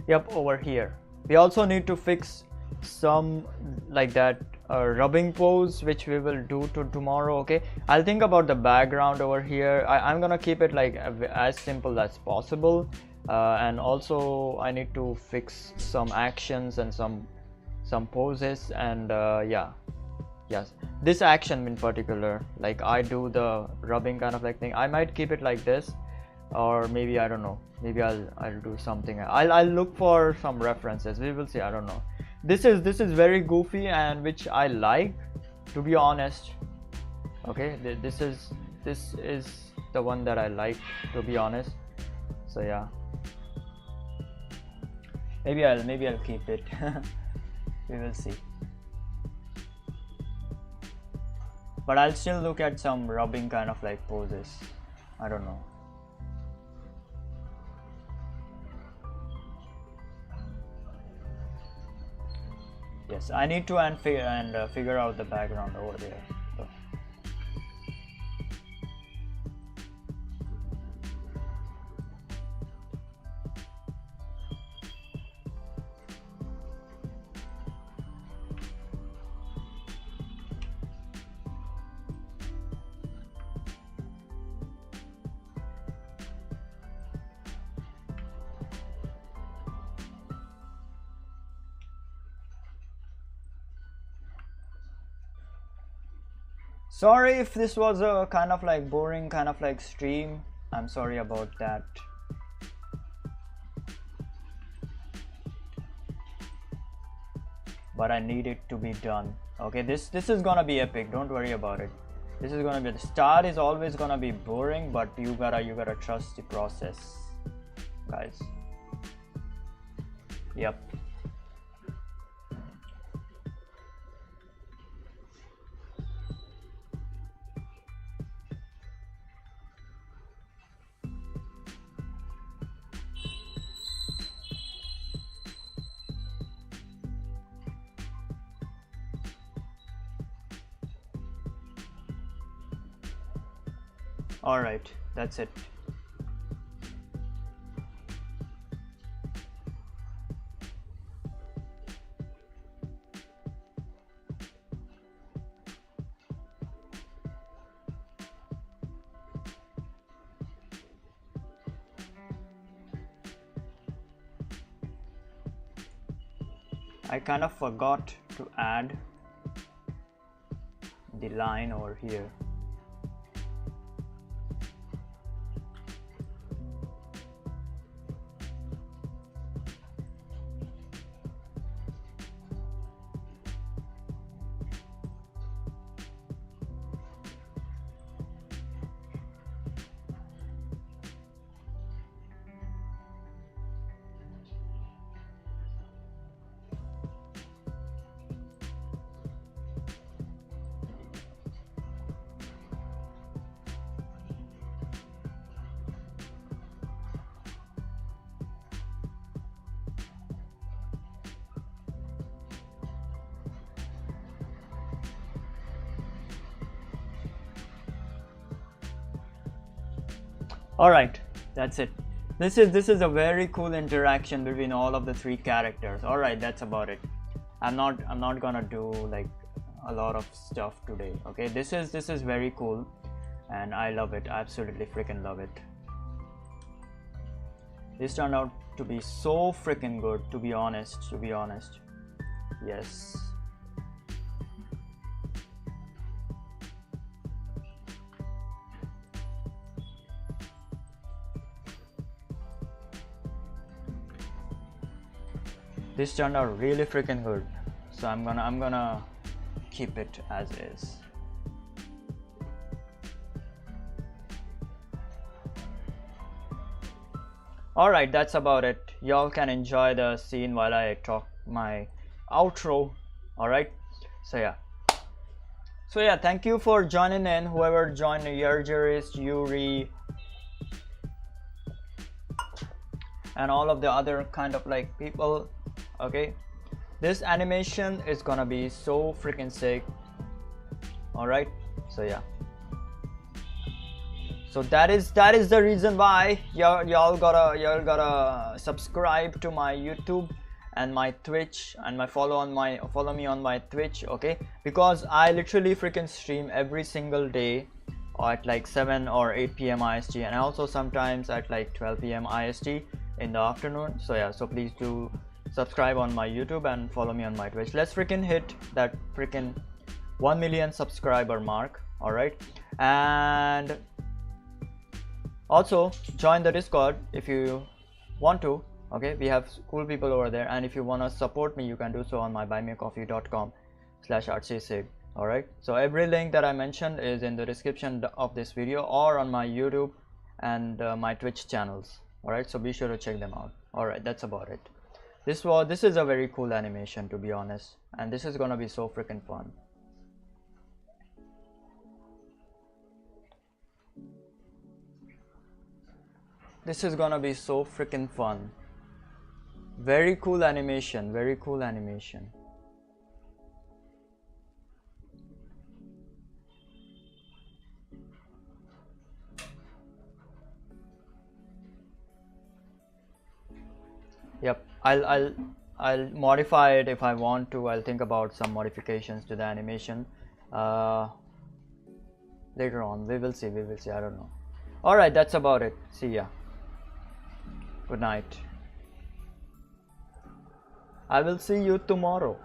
Yep, over here. We also need to fix some like that rubbing pose, which we will do tomorrow. Okay, I'll think about the background over here. I'm gonna keep it like as simple as possible, and also I need to fix some actions and some poses, and yeah, yes, this action in particular, like I do the rubbing kind of like thing, I might keep it like this, or maybe I don't know, maybe I'll do something. I'll look for some references, we will see. I don't know. This is very goofy, and which I like, to be honest. Okay, this is the one that I like, to be honest. So yeah, maybe I'll keep it. We will see. but I'll still look at some rubbing kind of like poses. I don't know. Yes, I need to figure out the background over there. So. Sorry if this was a kind of like boring kind of like stream. I'm sorry about that. But I need it to be done. Okay, this is gonna be epic. Don't worry about it. This is gonna be, the start is always gonna be boring, but you gotta trust the process, guys. Yep. All right, that's it. I kind of forgot to add the line over here. All right, that's it. This is a very cool interaction between all of the three characters. All right, that's about it. I'm not gonna do like a lot of stuff today. Okay, this is very cool, and I love it. I absolutely freaking love it. This turned out to be so freaking good. To be honest. Yes. This turned out really freaking good, so I'm gonna keep it as is. Alright, that's about it. Y'all can enjoy the scene while I talk my outro. Alright, so yeah, thank you for joining in, whoever joined, Yergeris, Yuri, and all of the other kind of like people. Okay, this animation is gonna be so freaking sick. All right, so yeah, so that is the reason why y'all gotta subscribe to my YouTube and my Twitch, and follow me on my Twitch. Okay, because I literally freaking stream every single day at like 7 or 8 p.m. IST, and also sometimes at like 12 p.m. IST in the afternoon. So yeah, so please do subscribe on my YouTube and follow me on my Twitch. Let's freaking hit that freaking 1 million subscriber mark. All right, and also join the Discord if you want to. Okay, we have cool people over there, and if you want to support me, you can do so on my buymeacoffee.com/ArtsySIDDD. all right, so every link that I mentioned is in the description of this video or on my YouTube and my Twitch channels. All right, so be sure to check them out. All right, that's about it. This is a very cool animation, to be honest, and this is gonna be so freaking fun. This is gonna be so freaking fun. Very cool animation, very cool animation. Yep, I'll modify it if I want to. I'll think about some modifications to the animation later on. We will see, I don't know. Alright, that's about it. See ya. Good night. I will see you tomorrow.